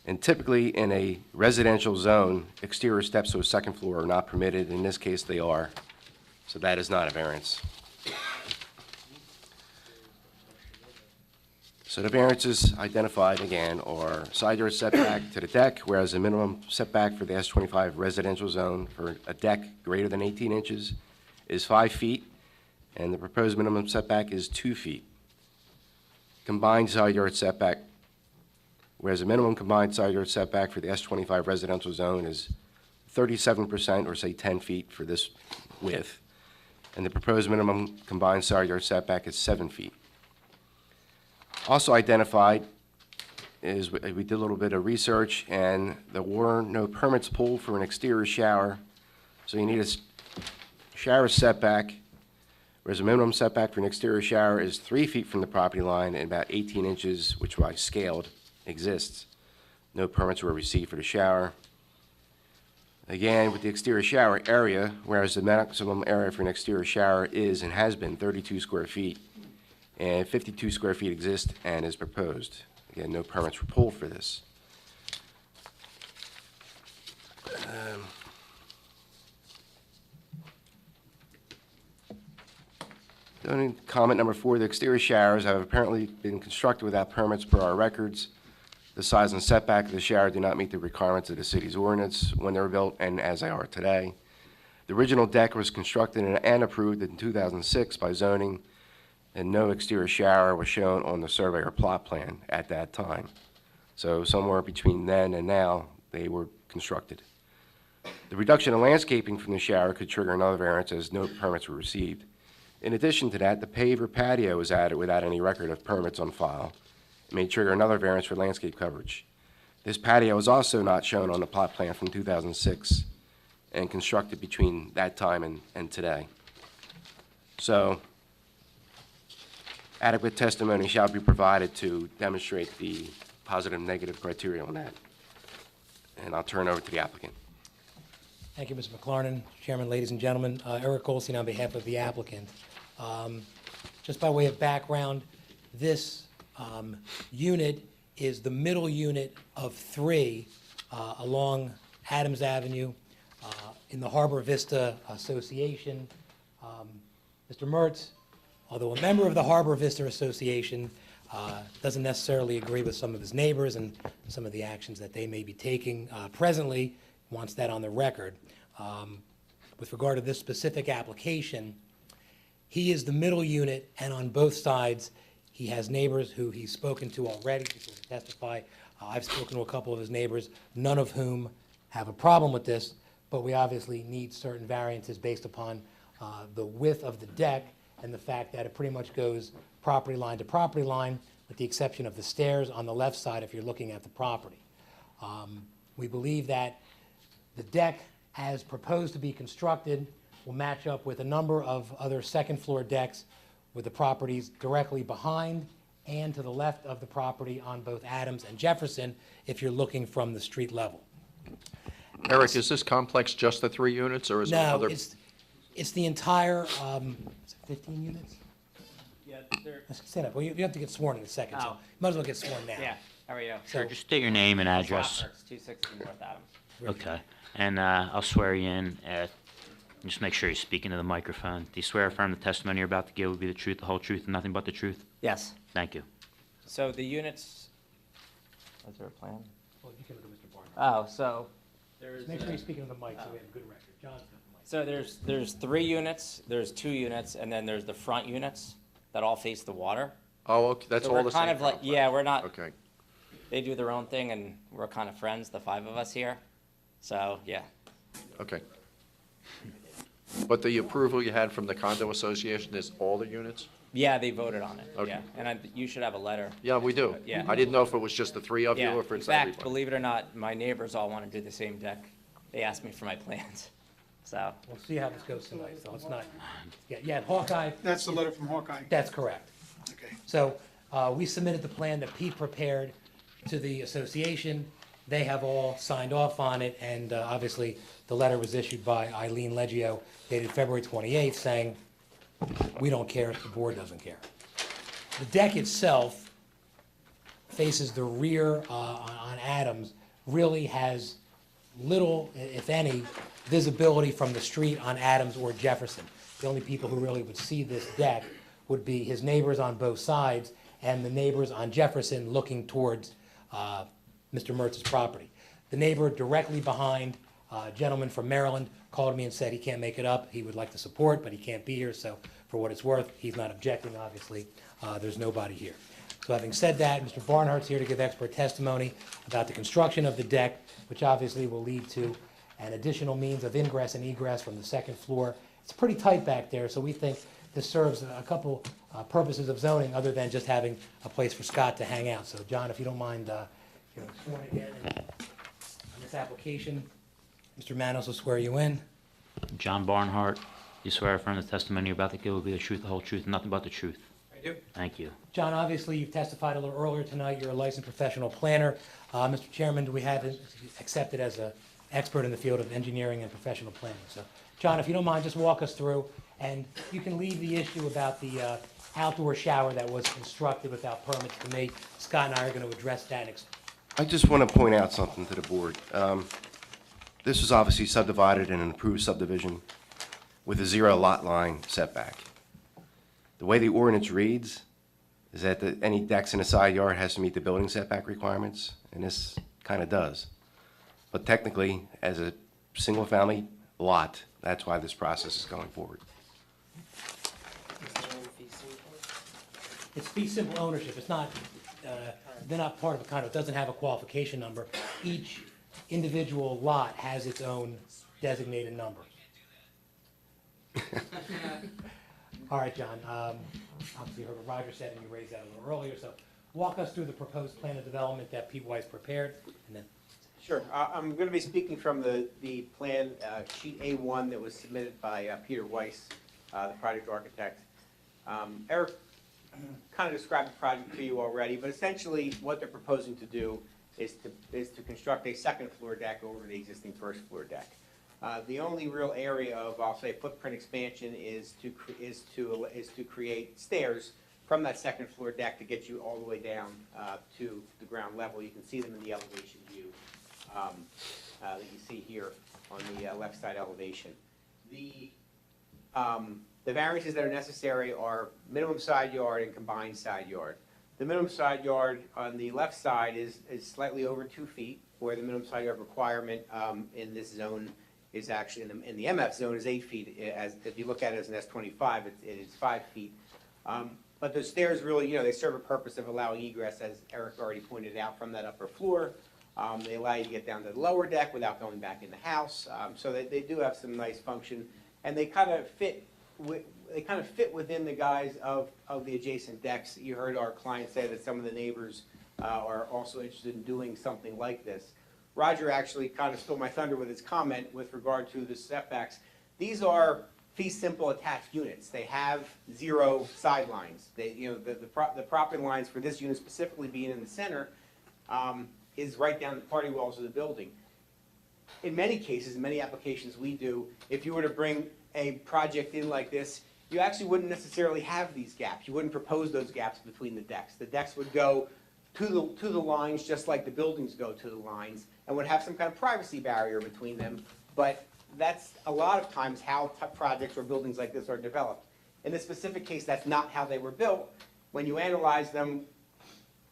[SPEAKER 4] And typically in a residential zone, exterior steps to a second floor are not permitted. In this case, they are. So that is not a variance. So the variances identified again are side yard setback to the deck, whereas the minimum setback for the S25 residential zone for a deck greater than 18 inches is 5 feet, and the proposed minimum setback is 2 feet. Combined side yard setback, whereas the minimum combined side yard setback for the S25 residential zone is 37%, or say 10 feet for this width, and the proposed minimum combined side yard setback is 7 feet. Also identified is, we did a little bit of research, and there were no permits pulled for an exterior shower, so you need a shower setback, whereas the minimum setback for an exterior shower is 3 feet from the property line and about 18 inches, which I scaled, exists. No permits were received for the shower. Again, with the exterior shower area, whereas the maximum area for an exterior shower is and has been 32 square feet, and 52 square feet exist and is proposed. Again, no permits were pulled for this. Comment number 4, the exterior showers have apparently been constructed without permits per our records. The size and setback of the shower do not meet the requirements of the city's ordinance when they were built and as they are today. The original deck was constructed and approved in 2006 by zoning, and no exterior shower was shown on the survey or plot plan at that time. So somewhere between then and now, they were constructed. The reduction in landscaping from the shower could trigger another variance as no permits were received. In addition to that, the paver patio was added without any record of permits on file. It may trigger another variance for landscape coverage. This patio is also not shown on the plot plan from 2006 and constructed between that time and today. So, adequate testimony shall be provided to demonstrate the positive and negative criteria on that. And I'll turn over to the applicant.
[SPEAKER 15] Thank you, Mr. McLarnin. Chairman, ladies and gentlemen, Eric Goldstein on behalf of the applicant. Just by way of background, this unit is the middle unit of three along Adams Avenue in the Harbor Vista Association. Mr. Mertz, although a member of the Harbor Vista Association, doesn't necessarily agree with some of his neighbors and some of the actions that they may be taking presently, wants that on the record. With regard to this specific application, he is the middle unit, and on both sides, he has neighbors who he's spoken to already before they testify. I've spoken to a couple of his neighbors, none of whom have a problem with this, but we obviously need certain variances based upon the width of the deck and the fact that it pretty much goes property line to property line, with the exception of the stairs on the left side if you're looking at the property. We believe that the deck, as proposed to be constructed, will match up with a number of other second-floor decks with the properties directly behind and to the left of the property on both Adams and Jefferson if you're looking from the street level.
[SPEAKER 1] Eric, is this complex just the 3 units, or is there
[SPEAKER 15] No,
[SPEAKER 1] other?
[SPEAKER 15] it's the entire, is it 15 units?
[SPEAKER 16] Yeah, there,
[SPEAKER 15] Stand up, well, you have to get sworn in a second, so
[SPEAKER 16] Oh.
[SPEAKER 15] you might as well get sworn now.
[SPEAKER 16] yeah, how are you?
[SPEAKER 6] Sure, just state your name and address.
[SPEAKER 16] Scott Mertz, 260 North Adams.
[SPEAKER 6] Okay, and I'll swear you in. Just make sure you're speaking to the microphone. Do you swear or affirm the testimony you're about to give will be the truth, the whole truth, and nothing but the truth?
[SPEAKER 16] Yes.
[SPEAKER 6] Thank you.
[SPEAKER 16] So the units, is there a plan?
[SPEAKER 15] Well, you can look at Mr. Barnhart.
[SPEAKER 16] Oh, so there's,
[SPEAKER 15] Make sure you're speaking to the mic so we have a good record. John's got the mic.
[SPEAKER 16] so there's 3 units, there's 2 units, and then there's the front units that all face the water.
[SPEAKER 1] Oh, okay, that's
[SPEAKER 16] So
[SPEAKER 1] all
[SPEAKER 16] we're
[SPEAKER 1] the same
[SPEAKER 16] kind of like,
[SPEAKER 1] complex.
[SPEAKER 16] yeah, we're not,
[SPEAKER 1] Okay,
[SPEAKER 16] they do their own thing, and we're kind of friends, the 5 of us here. So, yeah.
[SPEAKER 1] okay. But the approval you had from the condo association is all the units?
[SPEAKER 16] Yeah, they voted on it,
[SPEAKER 1] Okay.
[SPEAKER 16] yeah. And you should have a letter.
[SPEAKER 1] Yeah, we do.
[SPEAKER 16] Yeah.
[SPEAKER 1] I didn't know if it was just the 3 of you
[SPEAKER 16] Yeah,
[SPEAKER 1] or if
[SPEAKER 16] in
[SPEAKER 1] it's
[SPEAKER 16] fact,
[SPEAKER 1] everybody.
[SPEAKER 16] believe it or not, my neighbors all want to do the same deck. They asked me for my plans, so.
[SPEAKER 15] We'll see how this goes tonight, so it's not, yeah, Hawkeye,
[SPEAKER 12] That's the letter from Hawkeye.
[SPEAKER 15] that's correct.
[SPEAKER 12] Okay.
[SPEAKER 15] So we submitted the plan that Pete prepared to the association. They have all signed off on it, and obviously, the letter was issued by Eileen Leggio dated February 28th, saying, we don't care if the board doesn't care. The deck itself faces the rear on Adams, really has little, if any, visibility from the street on Adams or Jefferson. The only people who really would see this deck would be his neighbors on both sides and the neighbors on Jefferson looking towards Mr. Mertz's property. The neighbor directly behind, a gentleman from Maryland, called me and said he can't make it up. He would like to support, but he can't be here, so for what it's worth, he's not objecting, obviously. There's nobody here. So having said that, Mr. Barnhart's here to give expert testimony about the construction of the deck, which obviously will lead to an additional means of ingress and egress from the second floor. It's pretty tight back there, so we think this serves a couple purposes of zoning other than just having a place for Scott to hang out. So John, if you don't mind, sworn again on this application, Mr. Manos will swear you in.
[SPEAKER 6] John Barnhart, you swear or affirm the testimony you're about to give will be the truth, the whole truth, and nothing but the truth?
[SPEAKER 8] I do.
[SPEAKER 6] Thank you.
[SPEAKER 15] John, obviously, you've testified a little earlier tonight. You're a licensed professional planner. Mr. Chairman, do we have it accepted as an expert in the field of engineering and professional planning? So, John, if you don't mind, just walk us through, and you can leave the issue about the outdoor shower that was constructed without permits to me. Scott and I are going to address that.
[SPEAKER 4] I just want to point out something to the board. This was obviously subdivided in an approved subdivision with a 0 lot line setback. The way the ordinance reads is that any decks in the side yard has to meet the building setback requirements, and this kind of does. But technically, as a single-family lot, that's why this process is going forward.
[SPEAKER 15] It's fee simple ownership. It's not, they're not part of a condo. It doesn't have a qualification number. Each individual lot has its own designated number. All right, John, obviously you heard what Roger said, and you raised that a little earlier, so walk us through the proposed plan of development that Pete Weiss prepared, and then.
[SPEAKER 8] Sure. I'm going to be speaking from the plan, sheet A1 that was submitted by Peter Weiss, the project architect. Eric kind of described the project to you already, but essentially what they're proposing to do is to construct a second floor deck over the existing first floor deck. The only real area of, I'll say, footprint expansion is to create stairs from that second floor deck to get you all the way down to the ground level. You can see them in the elevation view that you see here on the left side elevation. The variances that are necessary are minimum side yard and combined side yard. The minimum side yard on the left side is slightly over 2 feet, where the minimum side yard requirement in this zone is actually, in the MF zone, is 8 feet. As if you look at it as an S25, it is 5 feet. But the stairs really, they serve a purpose of allowing egress, as Eric already pointed out, from that upper floor. They allow you to get down to the lower deck without going back in the house. So they do have some nice function, and they kind of fit within the guise of the adjacent decks. You heard our client say that some of the neighbors are also interested in doing something like this. Roger actually kind of stole my thunder with his comment with regard to the setbacks. These are fee simple attached units. They have 0 sidelines. The property lines for this unit specifically being in the center is right down the party walls of the building. In many cases, in many applications we do, if you were to bring a project in like this, you actually wouldn't necessarily have these gaps. You wouldn't propose those gaps between the decks. The decks would go to the lines just like the buildings go to the lines, and would have some kind of privacy barrier between them. But that's a lot of times how projects or buildings like this are developed. In this specific case, that's not how they were built. When you analyze them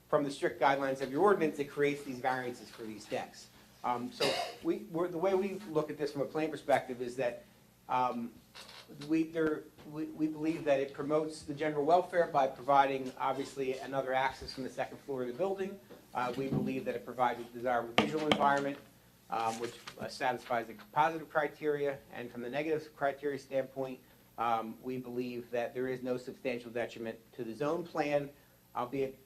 [SPEAKER 8] from the strict guidelines of your ordinance, it creates these variances for these decks. So the way we look at this from a plan perspective is that we believe that it promotes the general welfare by providing, obviously, another access from the second floor of the building. We believe that it provides a desirable visual environment, which satisfies the positive criteria. And from the negative criteria standpoint, we believe that there is no substantial detriment to the zone plan, albeit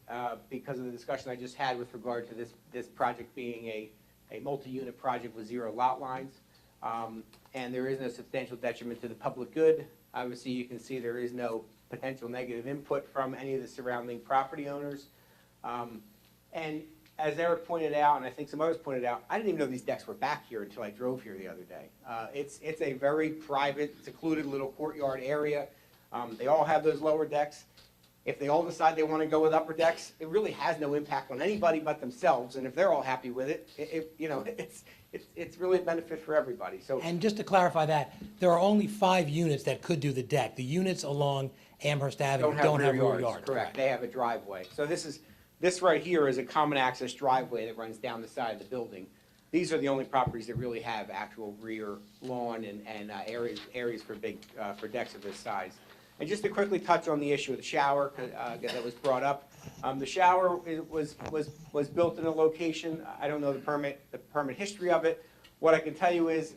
[SPEAKER 8] because of the discussion I just had with regard to this project being a multi-unit project with 0 lot lines. And there is no substantial detriment to the public good. Obviously, you can see there is no potential negative input from any of the surrounding property owners. And as Eric pointed out, and I think some others pointed out, I didn't even know these decks were back here until I drove here the other day. It's a very private, secluded little courtyard area. They all have those lower decks. If they all decide they want to go with upper decks, it really has no impact on anybody but themselves. And if they're all happy with it, it's really a benefit for everybody. So,
[SPEAKER 15] And just to clarify that, there are only 5 units that could do the deck. The units along Amherst Avenue don't have rear yards.
[SPEAKER 8] Correct. They have a driveway. So this right here is a common access driveway that runs down the side of the building. These are the only properties that really have actual rear lawn and areas for decks of this size. And just to quickly touch on the issue of the shower that was brought up, the shower was built in a location. I don't know the permit history of it. What I can tell you is,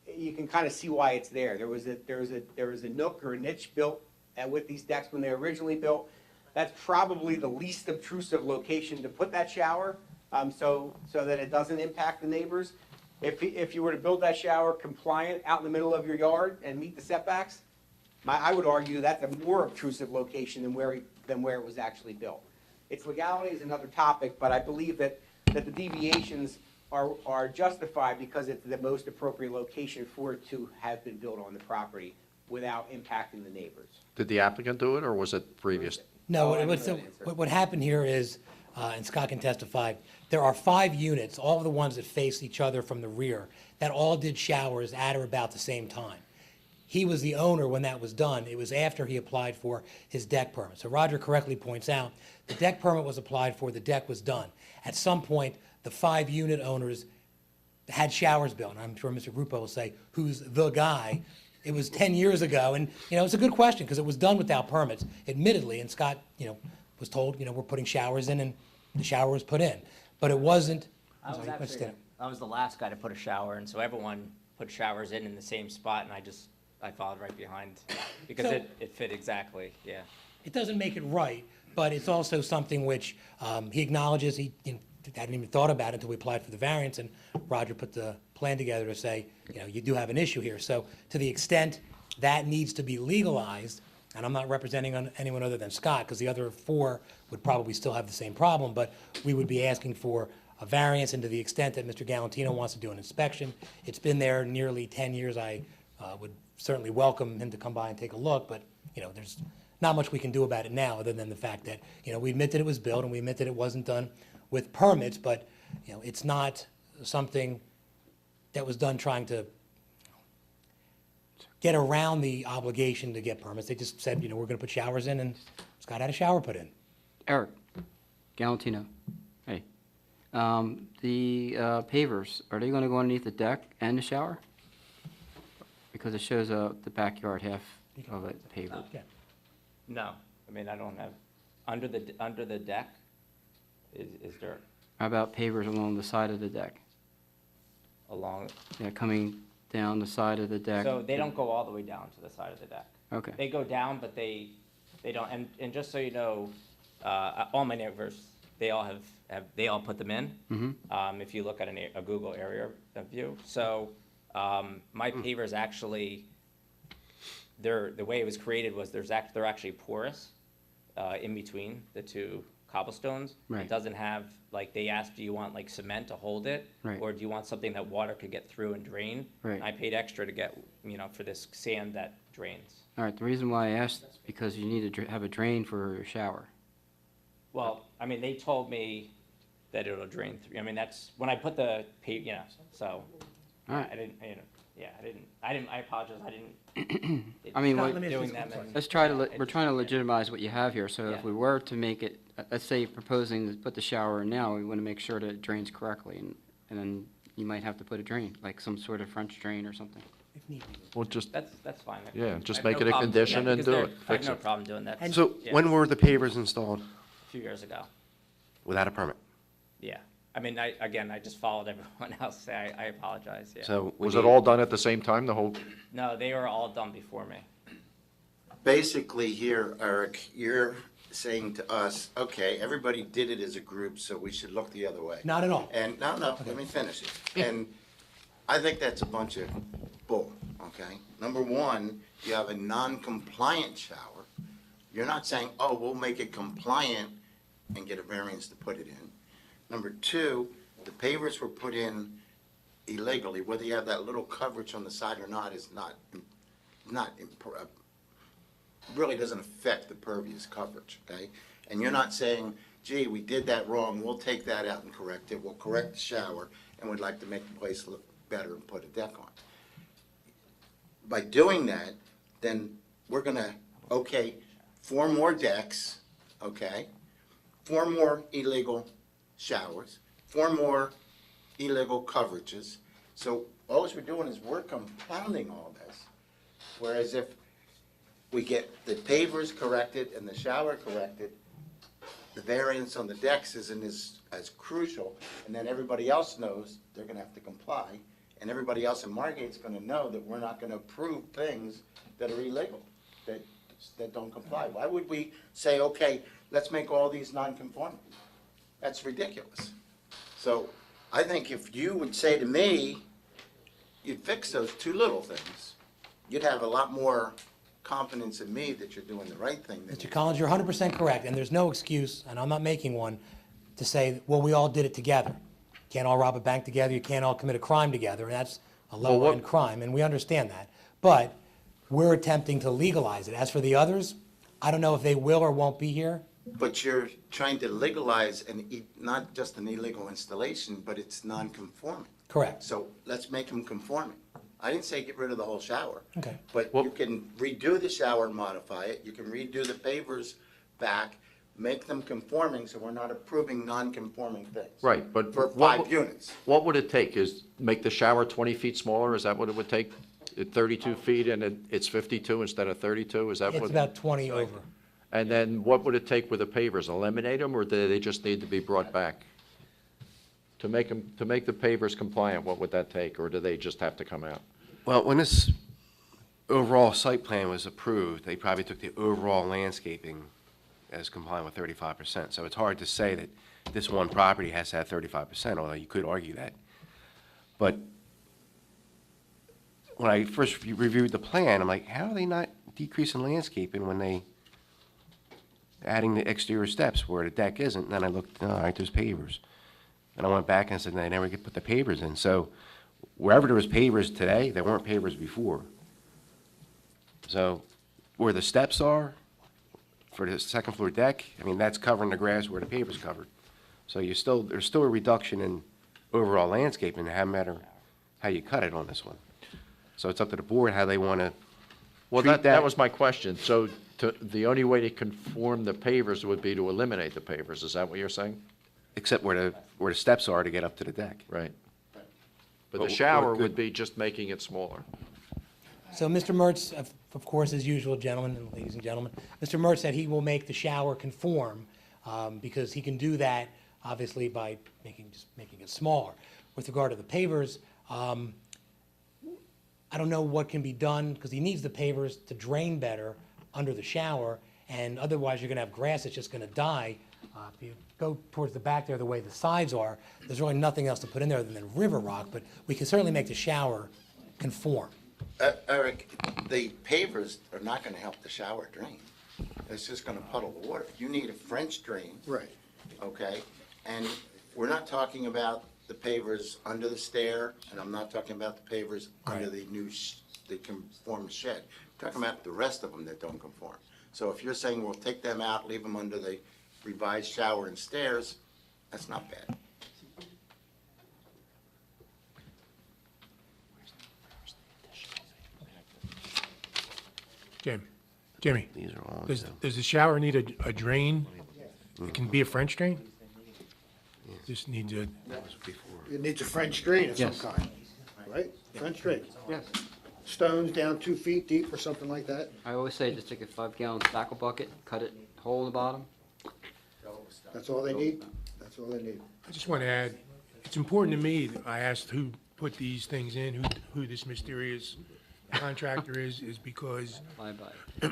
[SPEAKER 8] you can kind of see why it's there. There was a nook or a niche built with these decks when they were originally built. That's probably the least obtrusive location to put that shower, so that it doesn't impact the neighbors. If you were to build that shower compliant out in the middle of your yard and meet the setbacks, I would argue that's a more obtrusive location than where it was actually built. Its legality is another topic, but I believe that the deviations are justified because it's the most appropriate location for it to have been built on the property without impacting the neighbors.
[SPEAKER 1] Did the applicant do it, or was it previous?
[SPEAKER 15] No,
[SPEAKER 8] Oh,
[SPEAKER 15] what happened here is, and Scott can testify, there are 5 units, all of the ones that face each other from the rear, that all did showers at or about the same time. He was the owner when that was done. It was after he applied for his deck permit. So Roger correctly points out, the deck permit was applied for, the deck was done. At some point, the 5 unit owners had showers built. And I'm sure Mr. Grupo will say, who's the guy? It was 10 years ago, and, it's a good question, because it was done without permits, admittedly, and Scott, was told, we're putting showers in, and the shower was put in. But it wasn't.
[SPEAKER 16] I was the last guy to put a shower, and so everyone put showers in the same spot, and I followed right behind, because
[SPEAKER 15] So-
[SPEAKER 16] it fit exactly, yeah.
[SPEAKER 15] It doesn't make it right, but it's also something which he acknowledges. He hadn't even thought about it until we applied for the variance, and Roger put the plan together to say, you do have an issue here. So to the extent that needs to be legalized, and I'm not representing anyone other than Scott, because the other 4 would probably still have the same problem, but we would be asking for a variance, and to the extent that Mr. Galantino wants to do an inspection. It's been there nearly 10 years. I would certainly welcome him to come by and take a look, but, there's not much we can do about it now, other than the fact that, we admit that it was built, and we admit that it wasn't done with permits, but, it's not something that was done trying to get around the obligation to get permits. They just said, we're gonna put showers in, and Scott had a shower put in.
[SPEAKER 7] Eric Galantino, hey. The pavers, are they gonna go underneath the deck and the shower? Because it shows the backyard half of it pavered.
[SPEAKER 15] Yeah.
[SPEAKER 16] No, I mean, I don't have, under the deck is dirt
[SPEAKER 7] How about pavers along the side of the deck?
[SPEAKER 16] along,
[SPEAKER 7] Yeah, coming down the side of the deck.
[SPEAKER 16] so they don't go all the way down to the side of the deck.
[SPEAKER 7] Okay.
[SPEAKER 16] They go down, but they don't, and just so you know, all my neighbors, they all they all put them in.
[SPEAKER 7] Mhm.
[SPEAKER 16] If you look at a Google area view, so, my pavers actually, the way it was created was they're actually porous, in between the two cobblestones.
[SPEAKER 7] Right.
[SPEAKER 16] It doesn't have, like, they asked, do you want like cement to hold it?
[SPEAKER 7] Right.
[SPEAKER 16] Or do you want something that water could get through and drain?
[SPEAKER 7] Right.
[SPEAKER 16] I paid extra to get, for this sand that drains.
[SPEAKER 7] All right, the reason why I asked is because you need to have a drain for your shower.
[SPEAKER 16] Well, I mean, they told me that it'll drain through, I mean, that's, when I put the so.
[SPEAKER 7] All right.
[SPEAKER 16] I didn't, I apologize, I didn't.
[SPEAKER 7] I mean,
[SPEAKER 15] Scott,
[SPEAKER 7] what-
[SPEAKER 15] let me ask you
[SPEAKER 16] doing
[SPEAKER 15] this-
[SPEAKER 16] them
[SPEAKER 15] I'm sorry.
[SPEAKER 16] and-
[SPEAKER 7] Let's try to,
[SPEAKER 16] I
[SPEAKER 7] we're trying to legitimize what you have here, so if
[SPEAKER 16] Yeah.
[SPEAKER 7] we were to make it, let's say proposing to put the shower in now, we want to make sure that it drains correctly, and then you might have to put a drain, like some sort of French drain or something.
[SPEAKER 15] If need be.
[SPEAKER 1] Well, just,
[SPEAKER 16] That's fine.
[SPEAKER 1] Yeah, just
[SPEAKER 16] I have
[SPEAKER 1] make
[SPEAKER 16] no
[SPEAKER 1] it a
[SPEAKER 16] problem doing
[SPEAKER 1] condition
[SPEAKER 16] that
[SPEAKER 1] and
[SPEAKER 16] because
[SPEAKER 1] do
[SPEAKER 16] they're-
[SPEAKER 1] it.
[SPEAKER 16] I have
[SPEAKER 1] Fix
[SPEAKER 16] no
[SPEAKER 1] it.
[SPEAKER 16] problem doing that.
[SPEAKER 4] So
[SPEAKER 16] Yeah.
[SPEAKER 4] when were the pavers installed
[SPEAKER 16] A few years ago,
[SPEAKER 4] without a permit?
[SPEAKER 16] yeah. I mean, I just followed everyone else, I apologize, yeah.
[SPEAKER 4] So we
[SPEAKER 1] was it
[SPEAKER 4] need-
[SPEAKER 1] all done at the same time, the whole?
[SPEAKER 16] No, they were all done before me.
[SPEAKER 10] Basically here, Eric, you're saying to us, okay, everybody did it as a group, so we should look the other way.
[SPEAKER 15] Not at all.
[SPEAKER 10] And, no, let me finish it. And I think that's a bunch of bull, okay? Number one, you have a non-compliant shower. You're not saying, oh, we'll make it compliant and get a variance to put it in. Number two, the pavers were put in illegally. Whether you have that little coverage on the side or not is really doesn't affect the pervious coverage, okay? And you're not saying, gee, we did that wrong, we'll take that out and correct it, we'll correct the shower, and we'd like to make the place look better and put a deck on. By doing that, then we're gonna, okay, 4 more decks, okay? 4 more illegal showers, 4 more illegal coverages. So all we're doing is we're compounding all this. Whereas if we get the pavers corrected and the shower corrected, the variance on the decks isn't as crucial, and then everybody else knows they're gonna have to comply, and everybody else in Margate's gonna know that we're not gonna approve things that are illegal, that don't comply. Why would we say, okay, let's make all these non-conforming? That's ridiculous. So I think if you would say to me, you'd fix those 2 little things, you'd have a lot more confidence in me that you're doing the right thing than
[SPEAKER 15] Mr.
[SPEAKER 10] you.
[SPEAKER 15] Collins, you're 100% correct, and there's no excuse, and I'm not making one, to say, well, we all did it together. You can't all rob a bank together, you can't all commit a crime together, and that's a lower-end crime, and we understand that. But we're attempting to legalize it. As for the others, I don't know if they will or won't be here.
[SPEAKER 10] But you're trying to legalize not just an illegal installation, but it's non-conforming.
[SPEAKER 15] Correct.
[SPEAKER 10] So let's make them conforming. I didn't say get rid of the whole shower.
[SPEAKER 15] Okay.
[SPEAKER 10] But you can redo the shower and modify it, you can redo the pavers back, make them conforming, so we're not approving non-conforming things.
[SPEAKER 1] Right, but.
[SPEAKER 10] For
[SPEAKER 1] what
[SPEAKER 10] 5 units.
[SPEAKER 1] What would it take? Is make the shower 20 feet smaller? Is that what it would take? 32 feet and it's 52 instead of 32? Is that what?
[SPEAKER 15] It's about 20 over.
[SPEAKER 1] And then what would it take with the pavers? Eliminate them, or do they just need to be brought back? To make the pavers compliant, what would that take, or do they just have to come out?
[SPEAKER 4] Well, when this overall site plan was approved, they probably took the overall landscaping as compliant with 35%. So it's hard to say that this one property has to have 35%, although you could argue that. But when I first reviewed the plan, I'm like, how are they not decreasing landscaping when they adding the exterior steps where the deck isn't? And then I looked, all right, there's pavers. And I went back and said, they never could put the pavers in. So wherever there was pavers today, there weren't pavers before. So where the steps are, for the second floor deck, I mean, that's covering the grass where the paver's covered. So there's still a reduction in overall landscaping, no matter how you cut it on this one. So it's up to the board how they want to
[SPEAKER 1] Well,
[SPEAKER 4] treat
[SPEAKER 1] that was my question. So the only way to conform the pavers would be to eliminate the pavers. Is that what you're saying?
[SPEAKER 4] except where the steps are to get up to the deck.
[SPEAKER 1] Right. But
[SPEAKER 4] But
[SPEAKER 1] the shower
[SPEAKER 4] good-
[SPEAKER 1] would be just making it smaller.
[SPEAKER 15] So Mr. Mertz, of course, as usual, gentlemen and ladies and gentlemen, Mr. Mertz said he will make the shower conform, because he can do that, obviously, by making it smaller. With regard to the pavers, I don't know what can be done, because he needs the pavers to drain better under the shower, and otherwise you're gonna have grass that's just gonna die. If you go towards the back there, the way the sides are, there's really nothing else to put in there other than river rock, but we can certainly make the shower conform.
[SPEAKER 10] Eric, the pavers are not gonna help the shower drain. It's just gonna puddle the water. You need a French drain.
[SPEAKER 5] Right.
[SPEAKER 10] Okay? And we're not talking about the pavers under the stair, and I'm not talking about the pavers under the the conformed shed. I'm talking about the rest of them that don't conform. So if you're saying we'll take them out, leave them under the revised shower and stairs, that's not bad.
[SPEAKER 13] Jimmy,
[SPEAKER 4] These are all.
[SPEAKER 13] does the shower need a drain? It can be a French drain? Just needs a,
[SPEAKER 5] It needs a French drain of some
[SPEAKER 7] Yes.
[SPEAKER 5] kind, right? French drain.
[SPEAKER 7] Yes.
[SPEAKER 5] Stones down 2 feet deep or something like that?
[SPEAKER 7] I always say just take a 5-gallon spackle bucket, cut it, hole in the bottom.
[SPEAKER 5] That's all they need? That's all they need.
[SPEAKER 13] I just want to add, it's important to me, that I asked who put these things in, who this mysterious contractor is because
[SPEAKER 7] Bye-bye.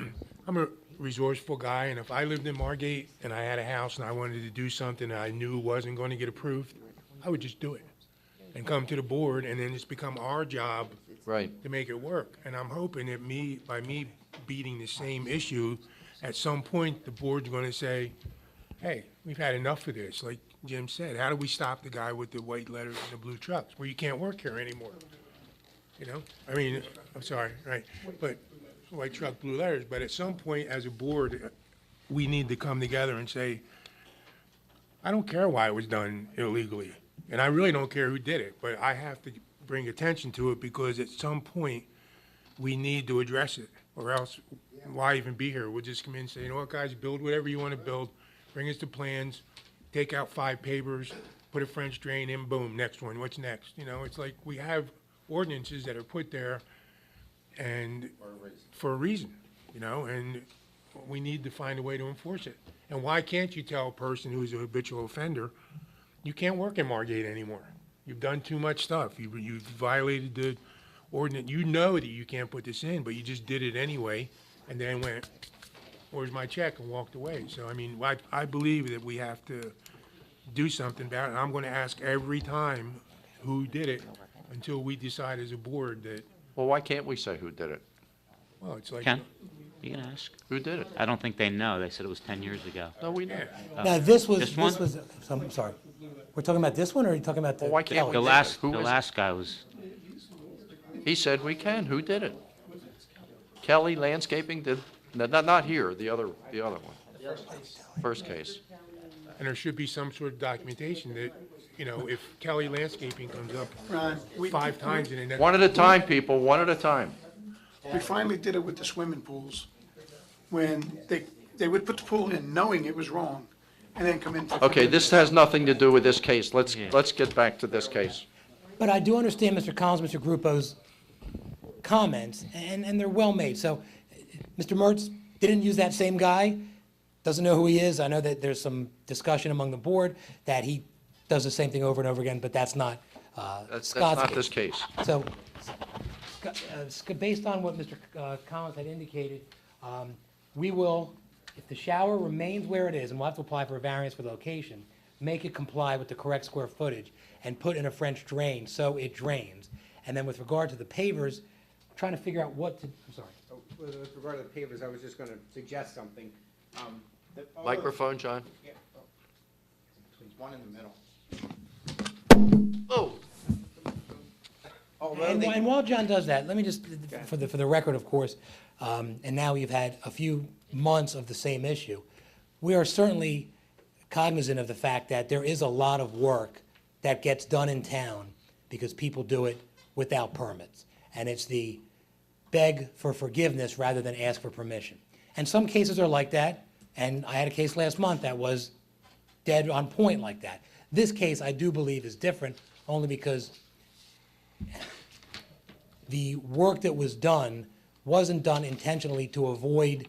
[SPEAKER 13] I'm a resourceful guy, and if I lived in Margate and I had a house and I wanted to do something that I knew wasn't going to get approved, I would just do it and come to the board, and then it's become our job
[SPEAKER 1] Right.
[SPEAKER 13] to make it work. And I'm hoping that by me beating the same issue, at some point, the board's going to say, hey, we've had enough of this. Like Jim said, how do we stop the guy with the white letters and the blue trucks, where you can't work here anymore? You know, I mean, I'm sorry, right, but white truck, blue letters, but at some point, as a board, we need to come together and say, I don't care why it was done illegally, and I really don't care who did it, but I have to bring attention to it, because at some point, we need to address it, or else, why even be here? We'll just come in and say, you know what, guys, build whatever you want to build, bring us the plans, take out 5 pavers, put a French drain in, boom, next one, what's next? You know, it's like, we have ordinances that are put there and for a reason, you know, and we need to find a way to enforce it. And why can't you tell a person who's a habitual offender, you can't work in Margate anymore? You've done too much stuff. You've violated the ordinance. You know that you can't put this in, but you just did it anyway, and then went, where's my check, and walked away. So, I mean, I believe that we have to do something about it. And I'm going to ask every time who did it until we decide as a board that,
[SPEAKER 1] Well, why can't we say who did it?
[SPEAKER 13] well, it's like.
[SPEAKER 6] Ken, you can ask.
[SPEAKER 1] Who did it?
[SPEAKER 6] I don't think they know. They said it was 10 years ago.
[SPEAKER 1] No, we know.
[SPEAKER 15] Now, this was,
[SPEAKER 6] This one?
[SPEAKER 15] I'm sorry, we're talking about this one, or are you talking about the?
[SPEAKER 1] Well, why can't we
[SPEAKER 6] The
[SPEAKER 1] do
[SPEAKER 6] last,
[SPEAKER 1] Who
[SPEAKER 6] the
[SPEAKER 1] is it?
[SPEAKER 6] last guy was,
[SPEAKER 1] He said we can. Who did it? Kelly Landscaping did, not here, the other one. First case.
[SPEAKER 13] And there should be some sort of documentation that, you know, if Kelly Landscaping comes up
[SPEAKER 12] Ron,
[SPEAKER 13] 5 times in the next.
[SPEAKER 1] One at a time, people, one at a time.
[SPEAKER 12] we finally did it with the swimming pools, when they would put the pool in knowing it was wrong, and then come in. for
[SPEAKER 1] Okay, this
[SPEAKER 12] forgiveness.
[SPEAKER 1] has nothing to do with this case. Let's get back to this case.
[SPEAKER 15] But I do understand Mr. Collins, Mr. Gruppo's comments, and they're well made. So, Mr. Mertz didn't use that same guy, doesn't know who he is. I know that there's some discussion among the board that he does the same thing over and over again, but that's not
[SPEAKER 1] That's
[SPEAKER 15] Scott's
[SPEAKER 1] not
[SPEAKER 15] case.
[SPEAKER 1] this case.
[SPEAKER 15] So, based on what Mr. Collins had indicated, we will, if the shower remains where it is, and we'll have to apply for a variance for the location, make it comply with the correct square footage and put in a French drain so it drains. And then with regard to the pavers, trying to figure out what to, I'm sorry.
[SPEAKER 8] With regard to the pavers, I was just gonna suggest something.
[SPEAKER 1] Microphone, John?
[SPEAKER 10] There's one in the middle.
[SPEAKER 1] Oh.
[SPEAKER 8] Although
[SPEAKER 15] And,
[SPEAKER 8] they-
[SPEAKER 15] and while John does that, let me just, for the record, of course, and now we've had a few months of the same issue, we are certainly cognizant of the fact that there is a lot of work that gets done in town because people do it without permits. And it's the beg for forgiveness rather than ask for permission. And some cases are like that, and I had a case last month that was dead on point like that. This case, I do believe, is different, only because the work that was done wasn't done intentionally to avoid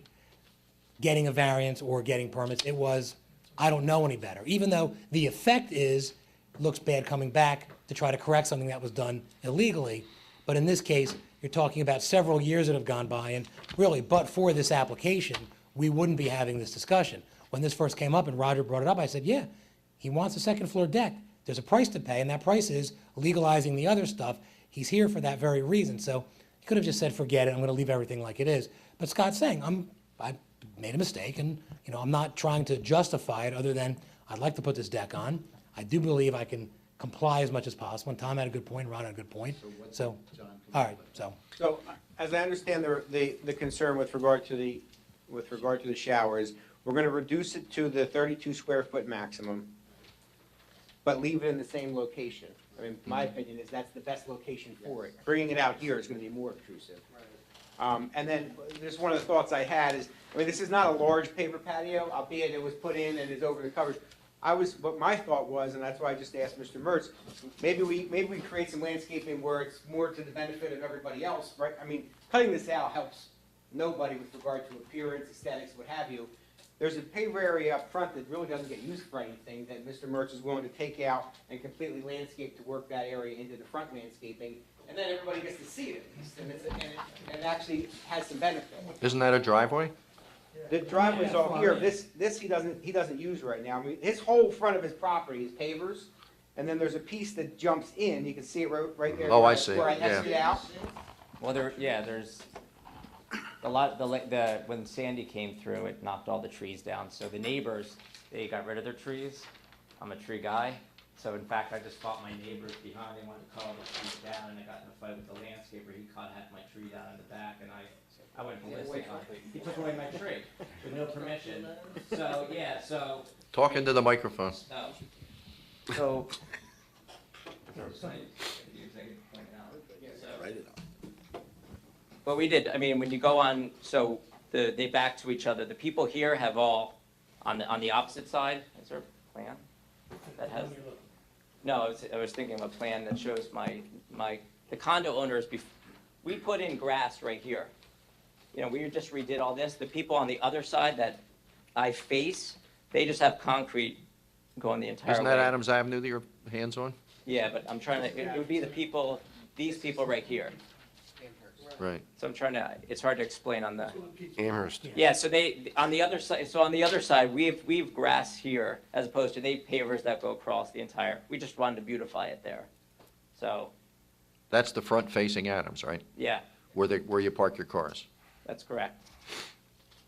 [SPEAKER 15] getting a variance or getting permits. It was, I don't know any better, even though the effect is, looks bad coming back to try to correct something that was done illegally. But in this case, you're talking about several years that have gone by, and really, but for this application, we wouldn't be having this discussion. When this first came up and Roger brought it up, I said, yeah, he wants a second floor deck. There's a price to pay, and that price is legalizing the other stuff. He's here for that very reason. So he could have just said, forget it, I'm gonna leave everything like it is. But Scott's saying, I made a mistake, and, you know, I'm not trying to justify it other than I'd like to put this deck on. I do believe I can comply as much as possible, and Tom had a good point, Ron had a good point. So, all right, so.
[SPEAKER 8] So, as I understand the concern with regard to the showers, we're gonna reduce it to the 32 square foot maximum, but leave it in the same location. I mean, my opinion is that's the best location for it. Bringing it out here is gonna be more obtrusive. And then, just one of the thoughts I had is, I mean, this is not a large paper patio, albeit it was put in and is over the coverage. What my thought was, and that's why I just asked Mr. Mertz, maybe we create some landscaping where it's more to the benefit of everybody else, right? I mean, cutting this out helps nobody with regard to appearance, aesthetics, what have you. There's a paver area up front that really doesn't get used for anything that Mr. Mertz is willing to take out and completely landscape to work that area into the front landscaping. And then everybody gets to see it, and it actually has some benefit.
[SPEAKER 1] Isn't that a driveway?
[SPEAKER 8] The driveway's all here, this he doesn't use right now. I mean, his whole front of his property is pavers, and then there's a piece that jumps in, you can see it right there.
[SPEAKER 1] Oh, I see,
[SPEAKER 8] Where I
[SPEAKER 1] yeah.
[SPEAKER 8] X'd it out.
[SPEAKER 16] Well, there's when Sandy came through, it knocked all the trees down, so the neighbors, they got rid of their trees. I'm a tree guy, so in fact, I just fought my neighbors behind, they wanted to cut all the trees down, and I got in a fight with the landscaper, he cut half my tree down in the back, and I went ballistic on it. He took away my tree with no permission, so, yeah, so.
[SPEAKER 1] Talk into the microphone.
[SPEAKER 16] So.
[SPEAKER 10] Write it up.
[SPEAKER 16] What we did, I mean, when you go on, so they back to each other. The people here have all, on the opposite side, is there a plan that has? No, I was thinking of a plan that shows the condo owners, we put in grass right here. You know, we just redid all this. The people on the other side that I face, they just have concrete going the entire way.
[SPEAKER 1] Isn't that Adams Avenue that your hand's on?
[SPEAKER 16] Yeah, but I'm trying to, it would be the people, these people right here.
[SPEAKER 1] Right.
[SPEAKER 16] So I'm trying to, it's hard to explain on the.
[SPEAKER 4] Amherst.
[SPEAKER 16] Yeah, so on the other side, we've grass here, as opposed to they pavers that go across the entire, we just wanted to beautify it there. So,
[SPEAKER 1] That's the front facing Adams, right?
[SPEAKER 16] yeah,
[SPEAKER 1] Where you park your cars.
[SPEAKER 16] that's correct.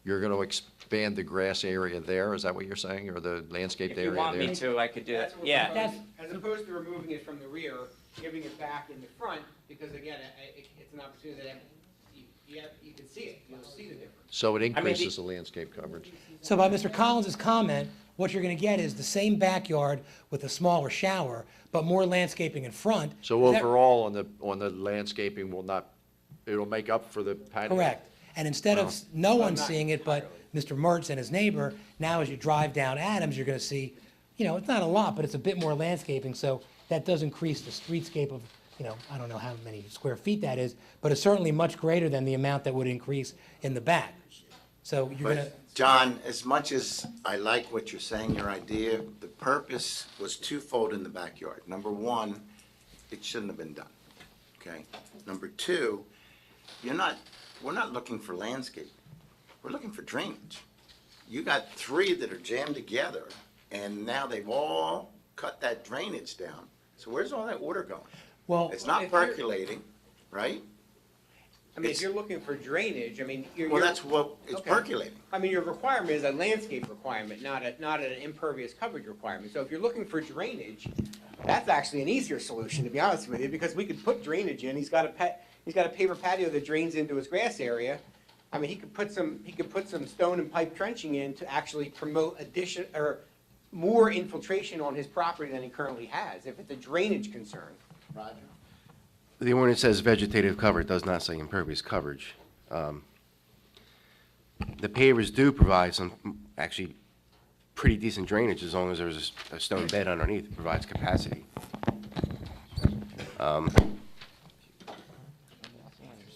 [SPEAKER 1] You're gonna expand the grass area there, is that what you're saying, or the landscaped
[SPEAKER 16] If
[SPEAKER 1] area
[SPEAKER 16] you
[SPEAKER 1] there?
[SPEAKER 16] want me to, I could do that,
[SPEAKER 8] That's what
[SPEAKER 16] yeah.
[SPEAKER 8] we're proposing. As opposed to removing it from the rear, giving it back in the front, because again, it's an opportunity that you can see it, you'll see the difference.
[SPEAKER 1] So it increases the landscape coverage.
[SPEAKER 15] So by Mr. Collins' comment, what you're gonna get is the same backyard with a smaller shower, but more landscaping in front.
[SPEAKER 1] So
[SPEAKER 15] Is that-
[SPEAKER 1] overall, on the landscaping it'll make up for the patio?
[SPEAKER 15] Correct. And instead of no one seeing it but Mr. Mertz and his neighbor, now as you drive down Adams, you're gonna see, you know, it's not a lot, but it's a bit more landscaping, so that does increase the streetscape of, you know, I don't know how many square feet that is, but it's certainly much greater than the amount that would increase in the back. So you're gonna,
[SPEAKER 10] But, John, as much as I like what you're saying, your idea, the purpose was twofold in the backyard. Number one, it shouldn't have been done, okay? Number two, we're not looking for landscape. We're looking for drainage. You got three that are jammed together, and now they've all cut that drainage down. So where's all that water going?
[SPEAKER 15] well,
[SPEAKER 10] It's not percolating, right?
[SPEAKER 8] I mean, if you're looking for drainage, I mean, you're.
[SPEAKER 10] Well, that's what, it's
[SPEAKER 8] Okay.
[SPEAKER 10] percolating.
[SPEAKER 8] I mean, your requirement is a landscape requirement, not an impervious coverage requirement. So if you're looking for drainage, that's actually an easier solution, to be honest with you, because we could put drainage in. He's got a paver patio that drains into his grass area. I mean, he could put some stone and pipe trenching in to actually promote addition, or more infiltration on his property than he currently has, if it's a drainage concern.
[SPEAKER 10] Roger?
[SPEAKER 4] The ordinance says vegetative cover, it does not say impervious coverage. The pavers do provide some, actually, pretty decent drainage as long as there's a stone bed underneath, it provides capacity.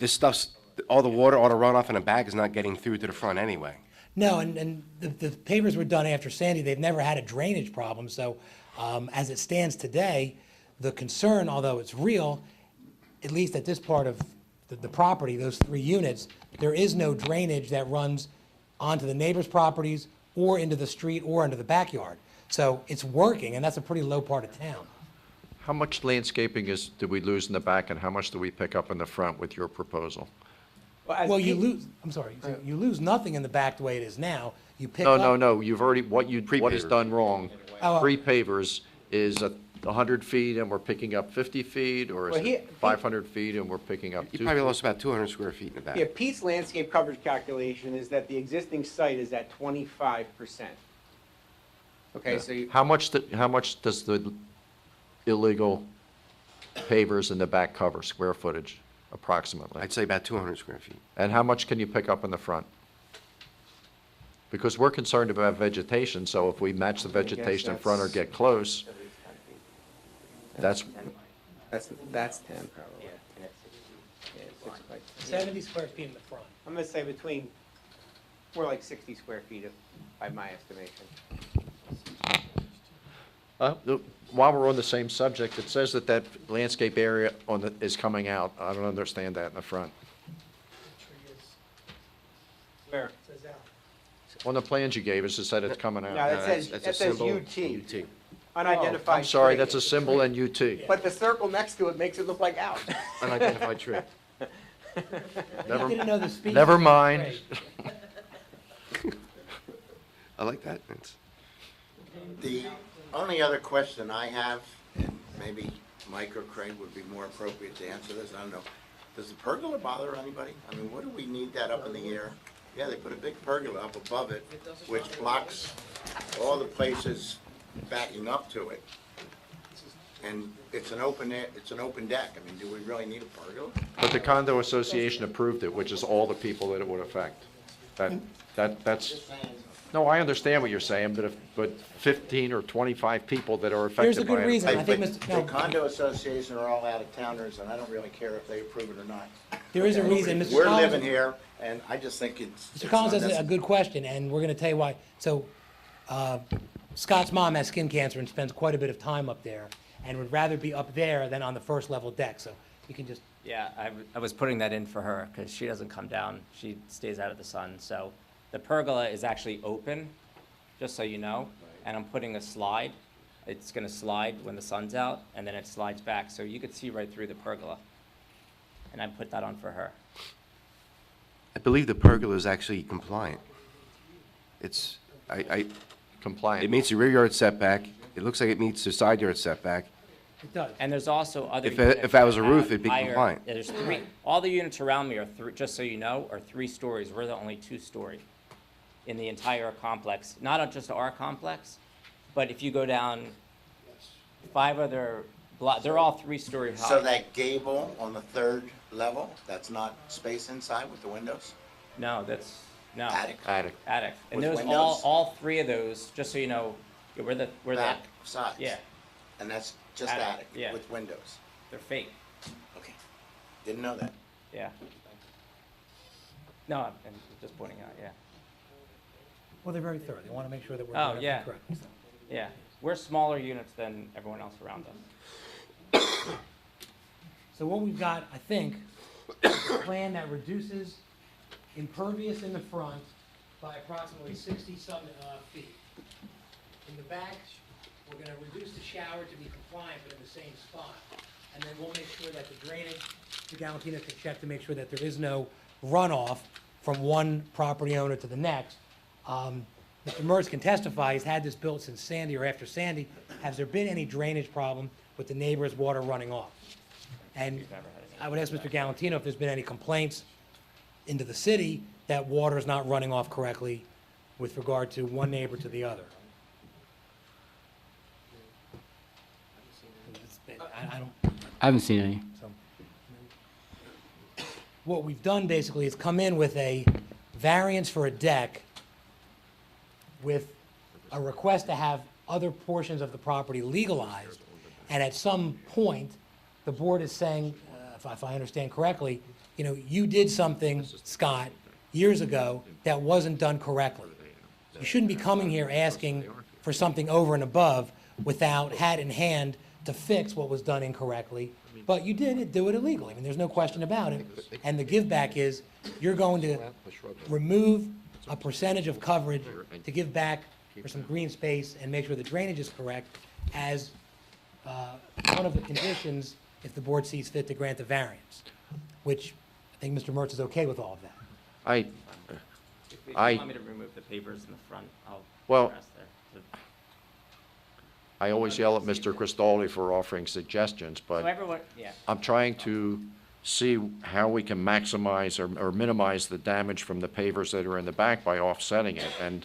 [SPEAKER 4] This stuff's, all the water, all the runoff in the back is not getting through to the front anyway.
[SPEAKER 15] No, and the pavers were done after Sandy. They've never had a drainage problem, so as it stands today, the concern, although it's real, at least at this part of the property, those 3 units, there is no drainage that runs onto the neighbors' properties or into the street or into the backyard. So it's working, and that's a pretty low part of town.
[SPEAKER 1] How much landscaping do we lose in the back, and how much do we pick up in the front with your proposal?
[SPEAKER 15] Well, you lose, I'm sorry, you lose nothing in the back the way it is now. You pick
[SPEAKER 1] No,
[SPEAKER 15] up.
[SPEAKER 1] no, you've already, what is
[SPEAKER 4] Pre-pavers.
[SPEAKER 1] done wrong,
[SPEAKER 15] Oh.
[SPEAKER 1] pre-pavers is 100 feet and we're picking up 50 feet, or is
[SPEAKER 8] Well,
[SPEAKER 1] it 500 feet and we're picking up
[SPEAKER 4] You
[SPEAKER 1] 2
[SPEAKER 4] probably
[SPEAKER 1] feet?
[SPEAKER 4] lost about 200 square feet in the back.
[SPEAKER 8] Yeah, Pete's landscape coverage calculation is that the existing site is at 25%. Okay, so you,
[SPEAKER 1] How much does the illegal pavers in the back cover, square footage, approximately?
[SPEAKER 4] I'd say about 200 square feet.
[SPEAKER 1] And how much can you pick up in the front? Because we're concerned about vegetation, so if we match the vegetation in front or get close, that's,
[SPEAKER 8] that's 10 probably. Yeah, 6 by 10.
[SPEAKER 15] 70 square feet in the front.
[SPEAKER 8] I'm gonna say between, more like 60 square feet by my estimation.
[SPEAKER 1] while we're on the same subject, it says that landscape area is coming out. I don't understand that in the front.
[SPEAKER 8] Where?
[SPEAKER 1] On the plans you gave us, it said it's coming
[SPEAKER 8] No,
[SPEAKER 1] out.
[SPEAKER 8] that says UT. Unidentified
[SPEAKER 1] I'm sorry,
[SPEAKER 8] tree.
[SPEAKER 1] that's a symbol and UT.
[SPEAKER 8] But the circle next to it makes it look like out.
[SPEAKER 4] Unidentified tree.
[SPEAKER 1] Never-
[SPEAKER 15] didn't know the species.
[SPEAKER 1] Never mind.
[SPEAKER 15] Great.
[SPEAKER 4] I like that. It's-
[SPEAKER 10] The only other question I have, and maybe Mike or Craig would be more appropriate to answer this, I don't know. Does the pergola bother anybody? I mean, what do we need that up in the air? Yeah, they put a big pergola up above it, which blocks all the places backing up to it. And it's an open deck. I mean, do we really need a pergola?
[SPEAKER 1] But the condo association approved it, which is all the people that it would affect. That's, no, I understand what you're saying, but 15 or 25 people that are
[SPEAKER 15] Here's a
[SPEAKER 1] affected by it.
[SPEAKER 15] good reason. I think,
[SPEAKER 10] But
[SPEAKER 15] Mr.
[SPEAKER 10] the
[SPEAKER 15] no,
[SPEAKER 10] condo association are all out of towners, and I don't really care if they approve it or not.
[SPEAKER 15] there is a reason, Mr.
[SPEAKER 10] We're
[SPEAKER 15] Collins.
[SPEAKER 10] living here, and I just think
[SPEAKER 15] Mr. Collins has a good question, and we're gonna tell you why. So, Scott's mom has skin cancer and spends quite a bit of time up there, and would rather be up there than on the first level deck, so you can just,
[SPEAKER 16] Yeah, I was putting that in for her, because she doesn't come down, she stays out of the sun, so the pergola is actually open, just so you know, and I'm putting a slide. It's gonna slide when the sun's out, and then it slides back, so you could see right through the pergola. And I put that on for her.
[SPEAKER 4] I believe the pergola is actually compliant. It's, it
[SPEAKER 1] Compliant.
[SPEAKER 4] meets the rear yard setback. It looks like it meets the side yard setback.
[SPEAKER 15] it does.
[SPEAKER 16] And there's also other
[SPEAKER 4] If
[SPEAKER 16] units.
[SPEAKER 4] that was a
[SPEAKER 16] that
[SPEAKER 4] roof,
[SPEAKER 16] have
[SPEAKER 4] it'd be
[SPEAKER 16] higher-
[SPEAKER 4] compliant.
[SPEAKER 16] yeah, There's 3, all the units around me are just so you know, are 3 stories. We're the only 2-story in the entire complex. Not just our complex, but if you go down 5 other blocks, they're all 3-story high.
[SPEAKER 10] So that gable on the 3rd level, that's not space inside with the windows?
[SPEAKER 16] No, no.
[SPEAKER 10] Attic?
[SPEAKER 1] Attic.
[SPEAKER 16] Attic. And
[SPEAKER 10] With
[SPEAKER 16] those,
[SPEAKER 10] windows?
[SPEAKER 16] all 3 of those, just so you know, yeah, we're the,
[SPEAKER 10] Back, sides?
[SPEAKER 16] yeah,
[SPEAKER 10] And that's just
[SPEAKER 16] Attic,
[SPEAKER 10] attic
[SPEAKER 16] yeah.
[SPEAKER 10] with windows?
[SPEAKER 16] they're fake,
[SPEAKER 10] Okay. Didn't know that.
[SPEAKER 16] yeah. No, I'm just pointing out, yeah.
[SPEAKER 15] Well, they're very thorough. They wanna make sure that we're
[SPEAKER 16] Oh,
[SPEAKER 15] doing
[SPEAKER 16] yeah.
[SPEAKER 15] everything correctly, so.
[SPEAKER 16] Yeah, we're smaller units than everyone else around us.
[SPEAKER 15] So what we've got, I think, is a plan that reduces impervious in the front by approximately 60-some feet. In the back, we're gonna reduce the shower to be compliant, but in the same spot. And then we'll make sure that the drainage Mr. Galantino can check to make sure that there is no runoff from one property owner to the next. Mr. Mertz can testify, he's had this built since Sandy or after Sandy. Has there been any drainage problem with the neighbor's water running off? And I would ask Mr. Galantino if there's been any complaints into the city that water is not running off correctly with regard to one neighbor to the other. I don't,
[SPEAKER 7] I haven't seen any.
[SPEAKER 15] so. What we've done basically is come in with a variance for a deck with a request to have other portions of the property legalized. And at some point, the board is saying, if I understand correctly, you know, you did something, Scott, years ago that wasn't done correctly. You shouldn't be coming here asking for something over and above without hat in hand to fix what was done incorrectly. But you did do it illegally. I mean, there's no question about it. And the give back is you're going to remove a percentage of coverage to give back for some green space and make sure the drainage is correct as one of the conditions if the board sees fit to grant the variance, which I think Mr. Mertz is okay with all of that.
[SPEAKER 6] If you want me to remove the pavers in the front, I'll
[SPEAKER 1] Well-
[SPEAKER 6] address there.
[SPEAKER 1] I always yell at Mr. Cristaldi for offering suggestions,
[SPEAKER 6] So
[SPEAKER 1] but
[SPEAKER 6] everyone, yeah.
[SPEAKER 1] I'm trying to see how we can maximize or minimize the damage from the pavers that are in the back by offsetting it. And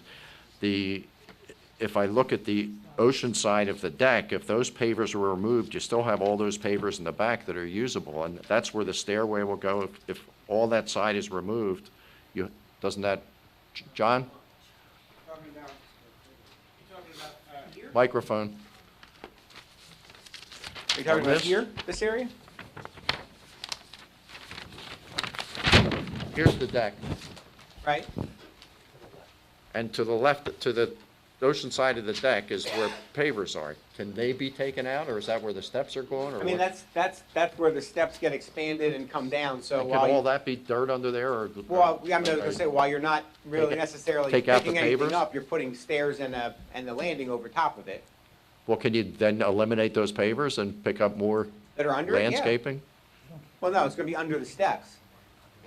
[SPEAKER 1] if I look at the ocean side of the deck, if those pavers were removed, you still have all those pavers in the back that are usable, and that's where the stairway will go. If all that side is removed, doesn't that, John? Microphone.
[SPEAKER 8] Are you talking about
[SPEAKER 1] this?
[SPEAKER 8] here, this area?
[SPEAKER 1] Here's the deck,
[SPEAKER 8] Right?
[SPEAKER 1] and to the left, to the ocean side of the deck is where pavers are. Can they be taken out, or is that where the steps are going, or
[SPEAKER 8] I mean,
[SPEAKER 1] what?
[SPEAKER 8] that's where the steps get expanded and come down, so
[SPEAKER 1] And
[SPEAKER 8] while
[SPEAKER 1] Can all
[SPEAKER 8] you,
[SPEAKER 1] that be dirt under there, or?
[SPEAKER 8] well, I'm gonna say, while you're not really necessarily
[SPEAKER 1] take out the
[SPEAKER 8] picking anything
[SPEAKER 1] pavers?
[SPEAKER 8] up, you're putting stairs and the landing over top of it
[SPEAKER 1] Well, can you then eliminate those pavers and pick up more
[SPEAKER 8] that are under it, yeah.
[SPEAKER 1] landscaping?
[SPEAKER 8] Well, no, it's gonna be under the steps.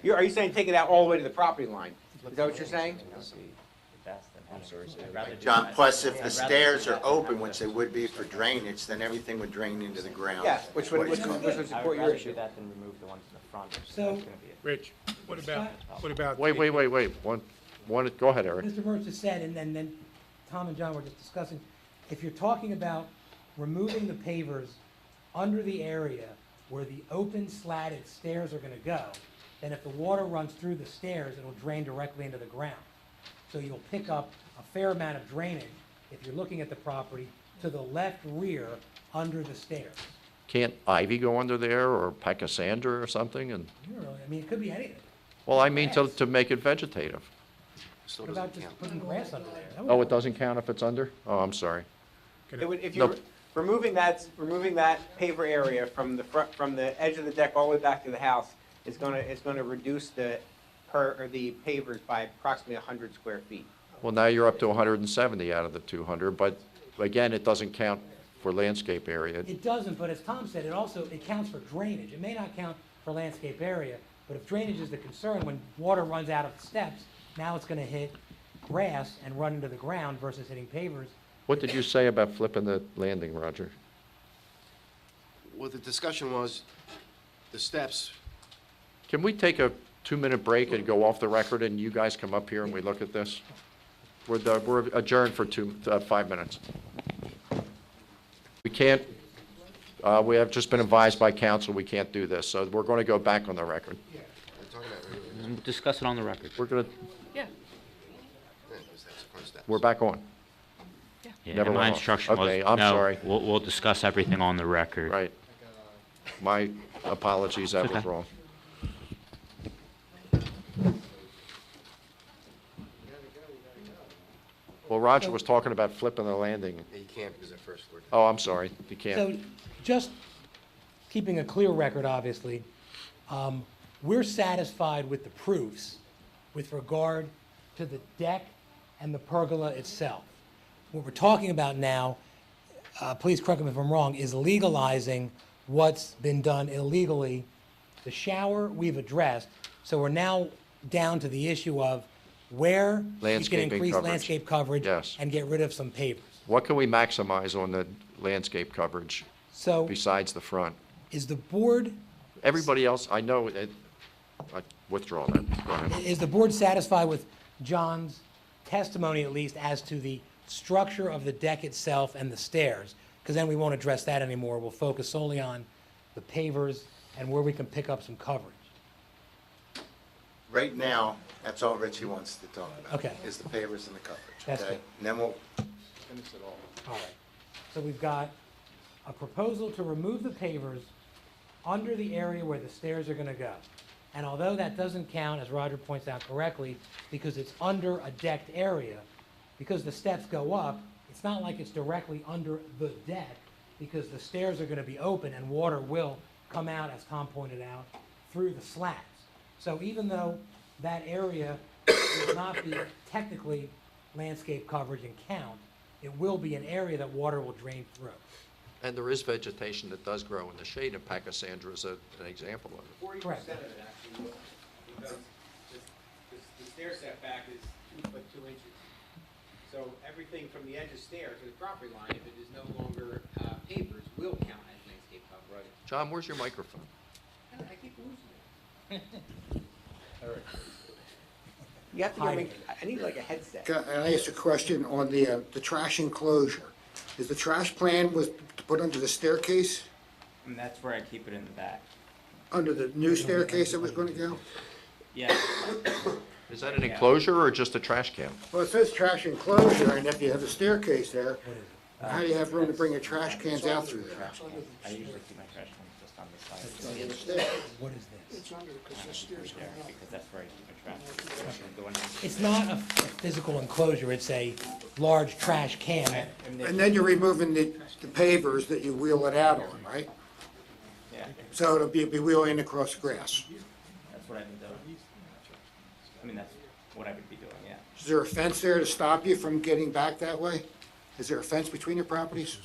[SPEAKER 8] Are you saying take it out all the way to the property line? Is that what you're saying?
[SPEAKER 10] John, plus if the stairs are open, which they would be for drainage, then everything would drain into the ground.
[SPEAKER 8] Yeah, which would
[SPEAKER 10] What is
[SPEAKER 8] support your issue.
[SPEAKER 6] that than remove the ones in the front.
[SPEAKER 15] So-
[SPEAKER 13] Rich, what about?
[SPEAKER 1] Wait, one, go ahead, Eric.
[SPEAKER 15] Mr. Mertz has said, and then Tom and John were just discussing, if you're talking about removing the pavers under the area where the open slatted stairs are gonna go, then if the water runs through the stairs, it'll drain directly into the ground. So you'll pick up a fair amount of drainage, if you're looking at the property, to the left rear under the stairs.
[SPEAKER 1] Can't ivy go under there, or pachysandra or something, and,
[SPEAKER 15] You don't really, I mean, it could be anything.
[SPEAKER 1] well, I mean to make it vegetative.
[SPEAKER 15] What about just putting grass under there? That would
[SPEAKER 1] Oh, it
[SPEAKER 15] work.
[SPEAKER 1] doesn't count if it's under? Oh, I'm sorry.
[SPEAKER 8] It would, if you're
[SPEAKER 1] Nope.
[SPEAKER 8] removing that paver area from the front, from the edge of the deck all the way back to the house, it's gonna reduce the pavers by approximately 100 square feet.
[SPEAKER 1] Well, now you're up to 170 out of the 200, but again, it doesn't count for landscape area.
[SPEAKER 15] It doesn't, but as Tom said, it counts for drainage. It may not count for landscape area, but if drainage is the concern, when water runs out of the steps, now it's gonna hit grass and run into the ground versus hitting pavers.
[SPEAKER 1] What did you say about flipping the landing, Roger?
[SPEAKER 4] Well, the discussion was the steps.
[SPEAKER 1] Can we take a 2-minute break and go off the record, and you guys come up here and we look at this? We're adjourned for 5 minutes. We can't, we have just been advised by council we can't do this, so we're going to go back on the record.
[SPEAKER 6] Discuss it on the record.
[SPEAKER 1] We're going to,
[SPEAKER 3] Yeah,
[SPEAKER 1] we're back on.
[SPEAKER 6] Yeah,
[SPEAKER 1] Never
[SPEAKER 6] and my
[SPEAKER 1] went off.
[SPEAKER 6] instruction was,
[SPEAKER 1] Okay, I'm
[SPEAKER 6] no,
[SPEAKER 1] sorry.
[SPEAKER 6] we'll discuss everything on the record.
[SPEAKER 1] Right. My apologies, that was
[SPEAKER 6] Okay.
[SPEAKER 1] wrong. Well, Roger was talking about flipping the landing.
[SPEAKER 4] You can't because the first floor.
[SPEAKER 1] Oh, I'm sorry, you can't.
[SPEAKER 15] So, just keeping a clear record, obviously, we're satisfied with the proofs with regard to the deck and the pergola itself. What we're talking about now, please correct me if I'm wrong, is legalizing what's been done illegally The shower, we've addressed, so we're now down to the issue of where you can
[SPEAKER 1] Landscaping
[SPEAKER 15] increase
[SPEAKER 1] coverage.
[SPEAKER 15] landscape coverage
[SPEAKER 1] Yes.
[SPEAKER 15] and get rid of some pavers.
[SPEAKER 1] What can we maximize on the landscape coverage
[SPEAKER 15] So
[SPEAKER 1] besides the front?
[SPEAKER 15] is the board,
[SPEAKER 1] Everybody else, I know, I withdraw that. Go ahead.
[SPEAKER 15] is the board satisfied with John's testimony at least as to the structure of the deck itself and the stairs? Because then we won't address that anymore. We'll focus solely on the pavers and where we can pick up some coverage.
[SPEAKER 10] Right now, that's all Richie wants to talk about.
[SPEAKER 15] Okay.
[SPEAKER 10] Is the pavers and the coverage,
[SPEAKER 15] That's
[SPEAKER 10] okay?
[SPEAKER 15] good.
[SPEAKER 10] And then we'll finish it all.
[SPEAKER 15] All right. So we've got a proposal to remove the pavers under the area where the stairs are gonna go. And although that doesn't count, as Roger points out correctly, because it's under a decked area, because the steps go up, it's not like it's directly under the deck, because the stairs are gonna be open and water will come out, as Tom pointed out, through the slats. So even though that area will not be technically landscape coverage and count, it will be an area that water will drain through.
[SPEAKER 1] And there is vegetation that does grow in the shade, and Pachysandra is an example of it.
[SPEAKER 8] 40% of it actually will, because the stair setback is 2 foot 2 inches. So everything from the edge of stair to the property line, if it is no longer pavers, will count as landscape coverage.
[SPEAKER 1] John, where's your microphone?
[SPEAKER 8] I keep losing it. You have to give me, I need like a headset.
[SPEAKER 5] Can I ask a question on the trash enclosure? Is the trash plan was to put under the staircase,
[SPEAKER 16] And that's where I keep it in the back.
[SPEAKER 5] under the new staircase that was gonna go?
[SPEAKER 16] Yeah,
[SPEAKER 1] Is that an enclosure or just a trash can?
[SPEAKER 5] Well, it says trash enclosure, and if you have a staircase there, how do you have room to bring your trash cans out through there?
[SPEAKER 16] I usually keep my trash cans just on the side.
[SPEAKER 15] What is this?
[SPEAKER 11] It's under, because the stairs
[SPEAKER 16] There,
[SPEAKER 11] going up.
[SPEAKER 16] because that's where I keep my trash. Going in.
[SPEAKER 15] It's not a physical enclosure, it's a large trash can.
[SPEAKER 5] And then you're removing the pavers that you wheel it out on, right?
[SPEAKER 16] Yeah,
[SPEAKER 5] So it'll be wheeling across the grass.
[SPEAKER 16] that's what I've been doing. I mean, that's what I would be doing, yeah.
[SPEAKER 5] Is there a fence there to stop you from getting back that way? Is there a fence between your properties?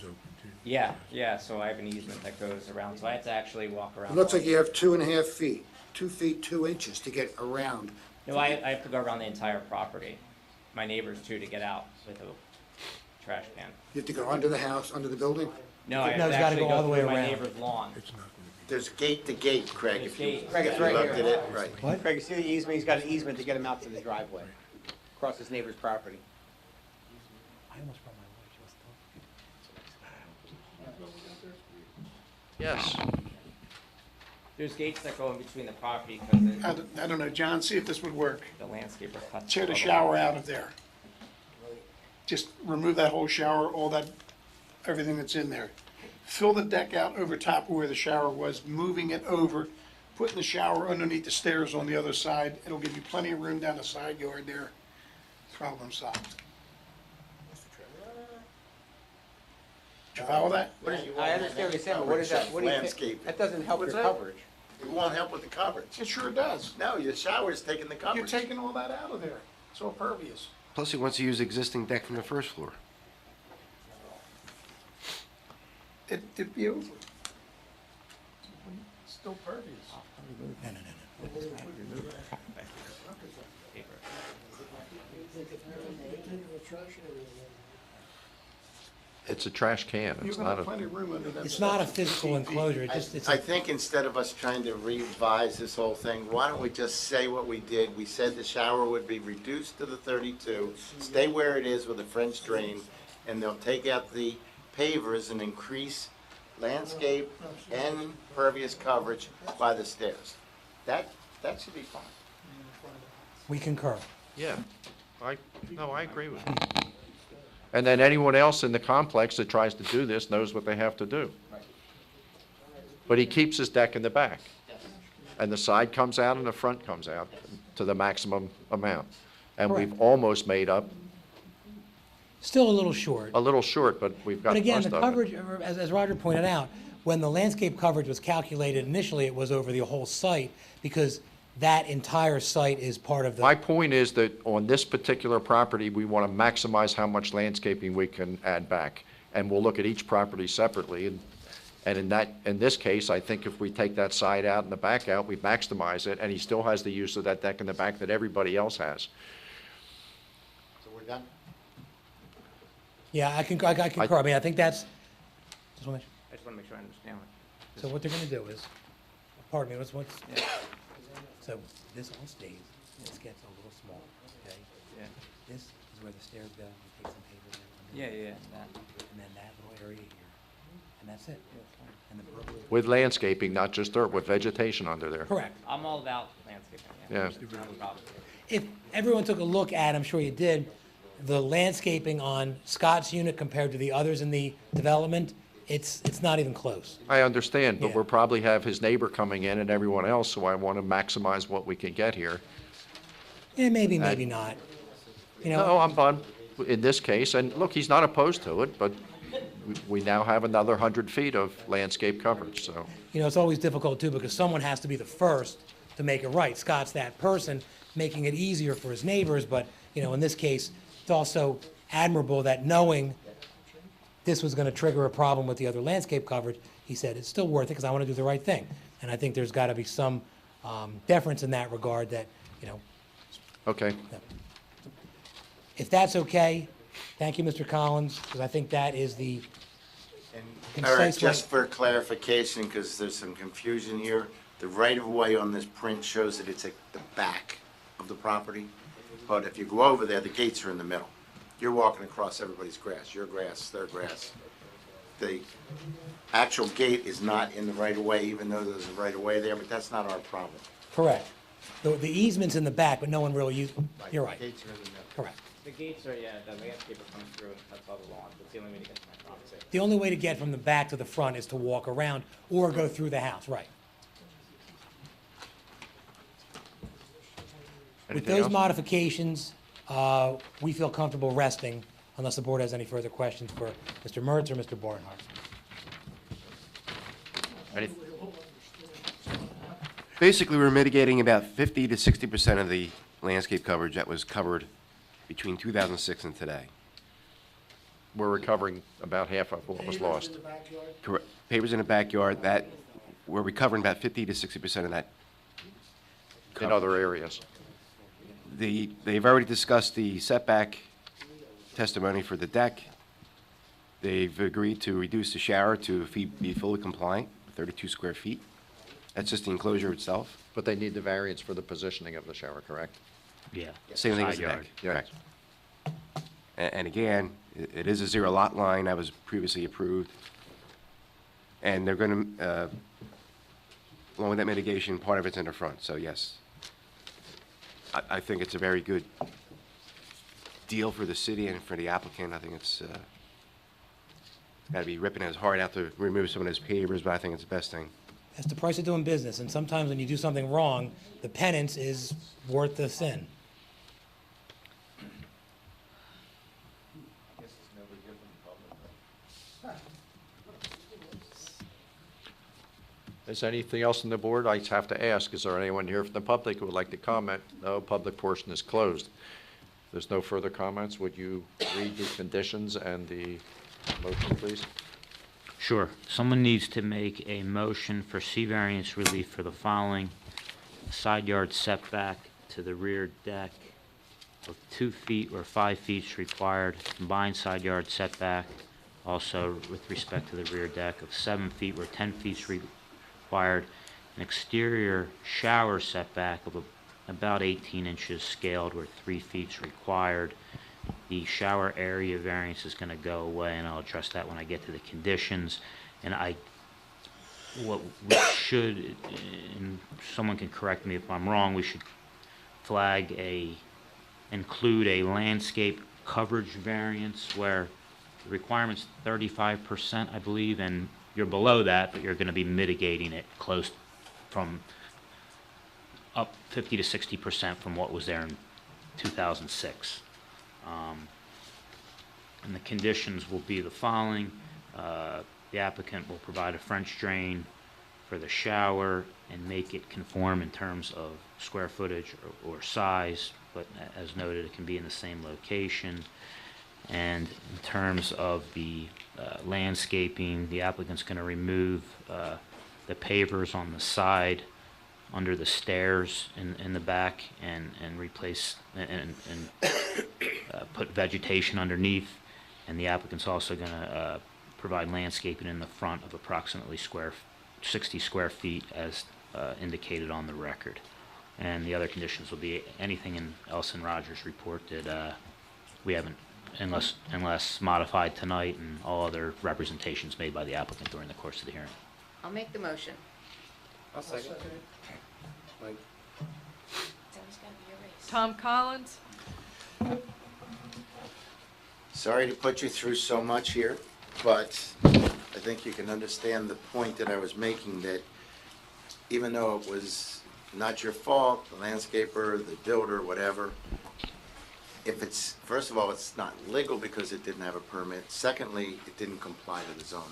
[SPEAKER 16] Yeah, so I have an easement that goes around, so I have to actually walk around.
[SPEAKER 5] It looks like you have 2.5 feet, 2 feet, 2 inches to get around.
[SPEAKER 16] No, I have to go around the entire property. My neighbors too, to get out with a trash can.
[SPEAKER 5] You have to go under the house, under the building?
[SPEAKER 16] No, I
[SPEAKER 15] No,
[SPEAKER 16] have
[SPEAKER 15] it's
[SPEAKER 16] to
[SPEAKER 15] gotta
[SPEAKER 16] actually
[SPEAKER 15] go all
[SPEAKER 16] go
[SPEAKER 15] the way
[SPEAKER 16] through my
[SPEAKER 15] around.
[SPEAKER 16] neighbor's lawn.
[SPEAKER 10] There's gate to gate, Craig, if you
[SPEAKER 16] Craig,
[SPEAKER 8] it's right
[SPEAKER 10] looked
[SPEAKER 8] here.
[SPEAKER 10] at it, right.
[SPEAKER 15] What?
[SPEAKER 8] Craig, you see the easement, he's got an easement to get him out to the driveway, across his neighbor's property.
[SPEAKER 15] I almost brought my wife, she wants to talk.
[SPEAKER 1] Yes.
[SPEAKER 16] There's gates that go in between the property because
[SPEAKER 12] I don't know, John, see if this would work.
[SPEAKER 16] the landscaper cuts.
[SPEAKER 12] Tear the
[SPEAKER 16] all
[SPEAKER 12] shower out of there. Just remove that whole shower, all that, everything that's in there. Fill the deck out over top of where the shower was, moving it over, putting the shower underneath the stairs on the other side. It'll give you plenty of room down the side yard there. Problem solved. Did you follow that?
[SPEAKER 8] I understand what you're saying, but what is that, what do you think?
[SPEAKER 10] Landscape.
[SPEAKER 8] That doesn't help your
[SPEAKER 10] What's that?
[SPEAKER 8] coverage.
[SPEAKER 10] It won't help with the coverage.
[SPEAKER 12] It sure does.
[SPEAKER 10] No, your shower's taking the
[SPEAKER 12] You're
[SPEAKER 10] coverage.
[SPEAKER 12] taking all that out of there. It's all pervious.
[SPEAKER 4] Plus, he wants to use existing deck from the first floor.
[SPEAKER 12] It'd be over. Still pervious.
[SPEAKER 1] It's a trash can.
[SPEAKER 12] You're
[SPEAKER 1] It's
[SPEAKER 12] gonna
[SPEAKER 1] not
[SPEAKER 12] have
[SPEAKER 1] a,
[SPEAKER 12] plenty of room under that.
[SPEAKER 15] It's not a physical enclosure, it just, it's
[SPEAKER 10] I
[SPEAKER 15] a,
[SPEAKER 10] think instead of us trying to revise this whole thing, why don't we just say what we did? We said the shower would be reduced to the 32, stay where it is with a French drain, and they'll take out the pavers and increase landscape and pervious coverage by the stairs. That should be fine.
[SPEAKER 15] we concur.
[SPEAKER 1] yeah. No, I agree with you. And then anyone else in the complex that tries to do this knows what they have to do. But he keeps his deck in the back. And the side comes out and the front comes out to the maximum amount. And we've
[SPEAKER 15] Correct.
[SPEAKER 1] almost made up,
[SPEAKER 15] Still a little short.
[SPEAKER 1] a little short, but we've got
[SPEAKER 15] But again,
[SPEAKER 1] most of
[SPEAKER 15] the
[SPEAKER 1] it.
[SPEAKER 15] coverage, as Roger pointed out, when the landscape coverage was calculated initially, it was over the whole site, because that entire site is part of the.
[SPEAKER 1] My point is that on this particular property, we want to maximize how much landscaping we can add back. And we'll look at each property separately, and And in this case, I think if we take that side out and the back out, we maximize it, and he still has the use of that deck in the back that everybody else has.
[SPEAKER 10] So we're done?
[SPEAKER 15] Yeah, I concur, I mean, I think that's, just want to make
[SPEAKER 16] I just want to make sure I understand what.
[SPEAKER 15] So what they're gonna do is, pardon me, so this all stays, this gets a little small, okay?
[SPEAKER 16] Yeah.
[SPEAKER 15] This is where the stairs go, you take some paper there.
[SPEAKER 16] Yeah,
[SPEAKER 15] And then that little area here, and that's it. And the pergola.
[SPEAKER 1] With landscaping, not just dirt, with vegetation under there.
[SPEAKER 15] Correct.
[SPEAKER 16] I'm all about landscaping,
[SPEAKER 1] Yeah.
[SPEAKER 16] No problem.
[SPEAKER 15] If everyone took a look at, I'm sure you did, the landscaping on Scott's unit compared to the others in the development, it's not even close.
[SPEAKER 1] I understand, but
[SPEAKER 15] Yeah.
[SPEAKER 1] we'll probably have his neighbor coming in and everyone else, so I want to maximize what we can get here.
[SPEAKER 15] Yeah, maybe not. You know,
[SPEAKER 1] No, I'm fine in this case, and look, he's not opposed to it, but we now have another 100 feet of landscape coverage, so.
[SPEAKER 15] you know, it's always difficult too, because someone has to be the first to make it right. Scott's that person, making it easier for his neighbors, but, you know, in this case, it's also admirable that knowing this was gonna trigger a problem with the other landscape coverage, he said, it's still worth it, because I wanna do the right thing. And I think there's gotta be some, deference in that regard that, you know,
[SPEAKER 1] Okay,
[SPEAKER 15] if that's okay, thank you, Mr. Collins, because I think that is the
[SPEAKER 10] All right,
[SPEAKER 15] concise way.
[SPEAKER 10] just for clarification, because there's some confusion here, the right-of-way on this print shows that it's at the back of the property, but if you go over there, the gates are in the middle. You're walking across everybody's grass, your grass, their grass. The actual gate is not in the right-of-way, even though there's a right-of-way there, but that's not our problem.
[SPEAKER 15] Correct. The easement's in the back, but no one really used, you're right,
[SPEAKER 10] Gates are in the middle.
[SPEAKER 15] correct.
[SPEAKER 16] The gates are, yeah, the landscaper comes through and cuts all the lawns. That's the only way to get to my property.
[SPEAKER 15] The only way to get from the back to the front is to walk around or go through the house, right. With
[SPEAKER 1] Anything
[SPEAKER 15] those
[SPEAKER 1] else?
[SPEAKER 15] modifications, we feel comfortable resting unless the board has any further questions for Mr. Mertz or Mr. Barnhart.
[SPEAKER 1] Any-
[SPEAKER 4] Basically, we're mitigating about 50 to 60% of the landscape coverage that was covered between 2006 and today.
[SPEAKER 1] we're recovering about half of what was lost.
[SPEAKER 4] Correct. Pavers in the backyard, that, we're recovering about 50 to 60% of that.
[SPEAKER 1] In other areas.
[SPEAKER 4] They've already discussed the setback testimony for the deck. They've agreed to reduce the shower to be fully compliant, 32 square feet. That's just the enclosure itself.
[SPEAKER 1] But they need the variance for the positioning of the shower, correct?
[SPEAKER 6] Yeah.
[SPEAKER 4] Same thing as
[SPEAKER 6] Side
[SPEAKER 4] the
[SPEAKER 6] yard.
[SPEAKER 4] deck. Correct. And again, it is a zero lot line that was previously approved. And they're going to, along with that mitigation, part of it's in the front, so yes. I think it's a very good deal for the city and for the applicant. I think it's got to be ripping his heart out to remove some of those pavers, but I think it's the best thing.
[SPEAKER 15] That's the price of doing business, and sometimes when you do something wrong, the penance is worth the sin.
[SPEAKER 1] Is anything else on the board? I have to ask, is there anyone here from the public who would like to comment? No, public portion is closed. There's no further comments. Would you read the conditions and the motion, please?
[SPEAKER 6] Sure. Someone needs to make a motion for C variance relief for the following: side yard setback to the rear deck of 2 feet where 5 feet is required, combined side yard setback, also with respect to the rear deck of 7 feet where 10 feet is required, an exterior shower setback of about 18 inches scaled where 3 feet is required. The shower area variance is going to go away, and I'll address that when I get to the conditions. And what we should, and someone can correct me if I'm wrong, we should include a landscape coverage variance where the requirement's 35%, I believe, and you're below that, but you're going to be mitigating it close from up 50 to 60% from what was there in 2006. And the conditions will be the following. The applicant will provide a French drain for the shower and make it conform in terms of square footage or size, but as noted, it can be in the same location. And in terms of the landscaping, the applicant's going to remove the pavers on the side under the stairs in the back and replace and put vegetation underneath. And the applicant's also going to provide landscaping in the front of approximately 60 square feet as indicated on the record. And the other conditions will be anything else in Roger's report that we haven't, unless modified tonight, and all other representations made by the applicant during the course of the hearing.
[SPEAKER 17] I'll make the motion.
[SPEAKER 8] I'll second.
[SPEAKER 3] Tom Collins?
[SPEAKER 10] Sorry to put you through so much here, but I think you can understand the point that I was making, that even though it was not your fault, the landscaper, the builder, whatever, if it's, first of all, it's not legal because it didn't have a permit. Secondly, it didn't comply to the zoning.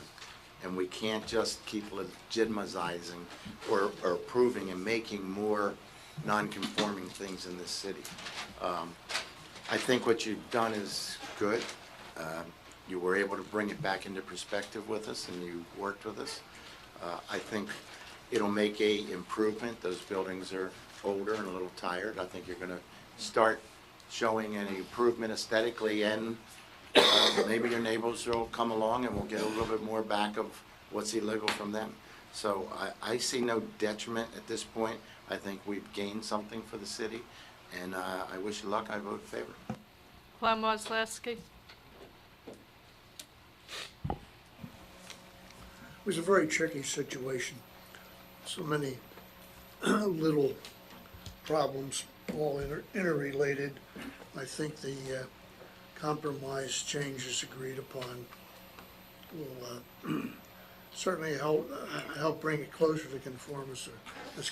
[SPEAKER 10] And we can't just keep legitimizing or approving and making more non-conforming things in this city. I think what you've done is good. You were able to bring it back into perspective with us, and you worked with us. I think it'll make a improvement. Those buildings are older and a little tired. I think you're going to start showing an improvement aesthetically, and maybe your neighbors will come along and we'll get a little bit more back of what's illegal from them. So I see no detriment at this point. I think we've gained something for the city, and I wish you luck. I vote in favor.
[SPEAKER 3] Clem Wozleski?
[SPEAKER 11] It was a very tricky situation. So many little problems, all interrelated. I think the compromise changes agreed upon will certainly help bring it closer to conformity, as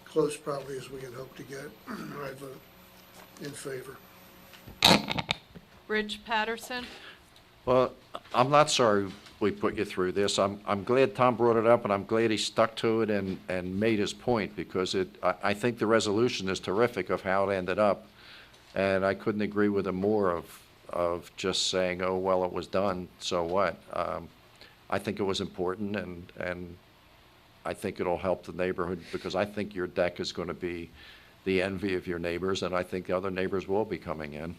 [SPEAKER 11] close probably as we can hope to get. I vote in favor.
[SPEAKER 3] Rich Patterson?
[SPEAKER 1] Well, I'm not sorry we put you through this. I'm glad Tom brought it up, and I'm glad he stuck to it and made his point, because I think the resolution is terrific of how it ended up, and I couldn't agree with him more of just saying, oh, well, it was done, so what? I think it was important, and I think it'll help the neighborhood, because I think your deck is going to be the envy of your neighbors, and I think the other neighbors will be coming in,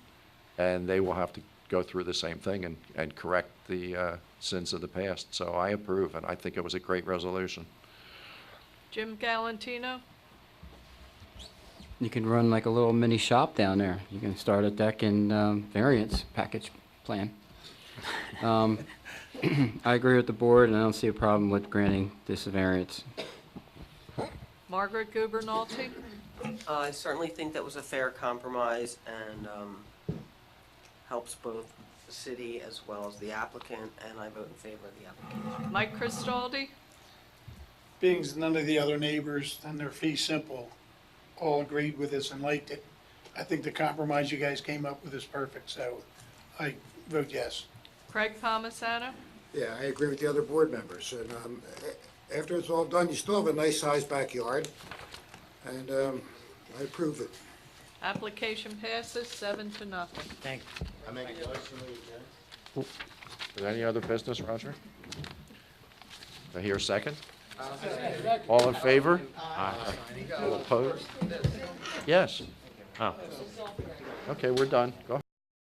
[SPEAKER 1] and they will have to go through the same thing and correct the sins of the past. So I approve, and I think it was a great resolution.
[SPEAKER 3] Jim Galantino?
[SPEAKER 7] You can run like a little mini shop down there. You can start a deck and variance package plan. I agree with the board, and I don't see a problem with granting this variance.
[SPEAKER 3] Margaret Gubernalty?
[SPEAKER 9] I certainly think that was a fair compromise and helps both the city as well as the applicant, and I vote in favor of the application.
[SPEAKER 3] Mike Cristaldi?
[SPEAKER 12] Being as none of the other neighbors and their fee simple all agreed with this and liked it, I think the compromise you guys came up with is perfect, so I vote yes.
[SPEAKER 3] Craig Palmisano?
[SPEAKER 5] Yeah, I agree with the other board members. And after it's all done, you still have a nice sized backyard, and I approve it.
[SPEAKER 3] Application passes 7-0.
[SPEAKER 2] Thank you.
[SPEAKER 10] I make a motion to adjourn.
[SPEAKER 1] Is there any other business, Roger? Do I hear a second? All in favor? Aye. All opposed? Yes. Oh. Okay, we're done. Go ahead.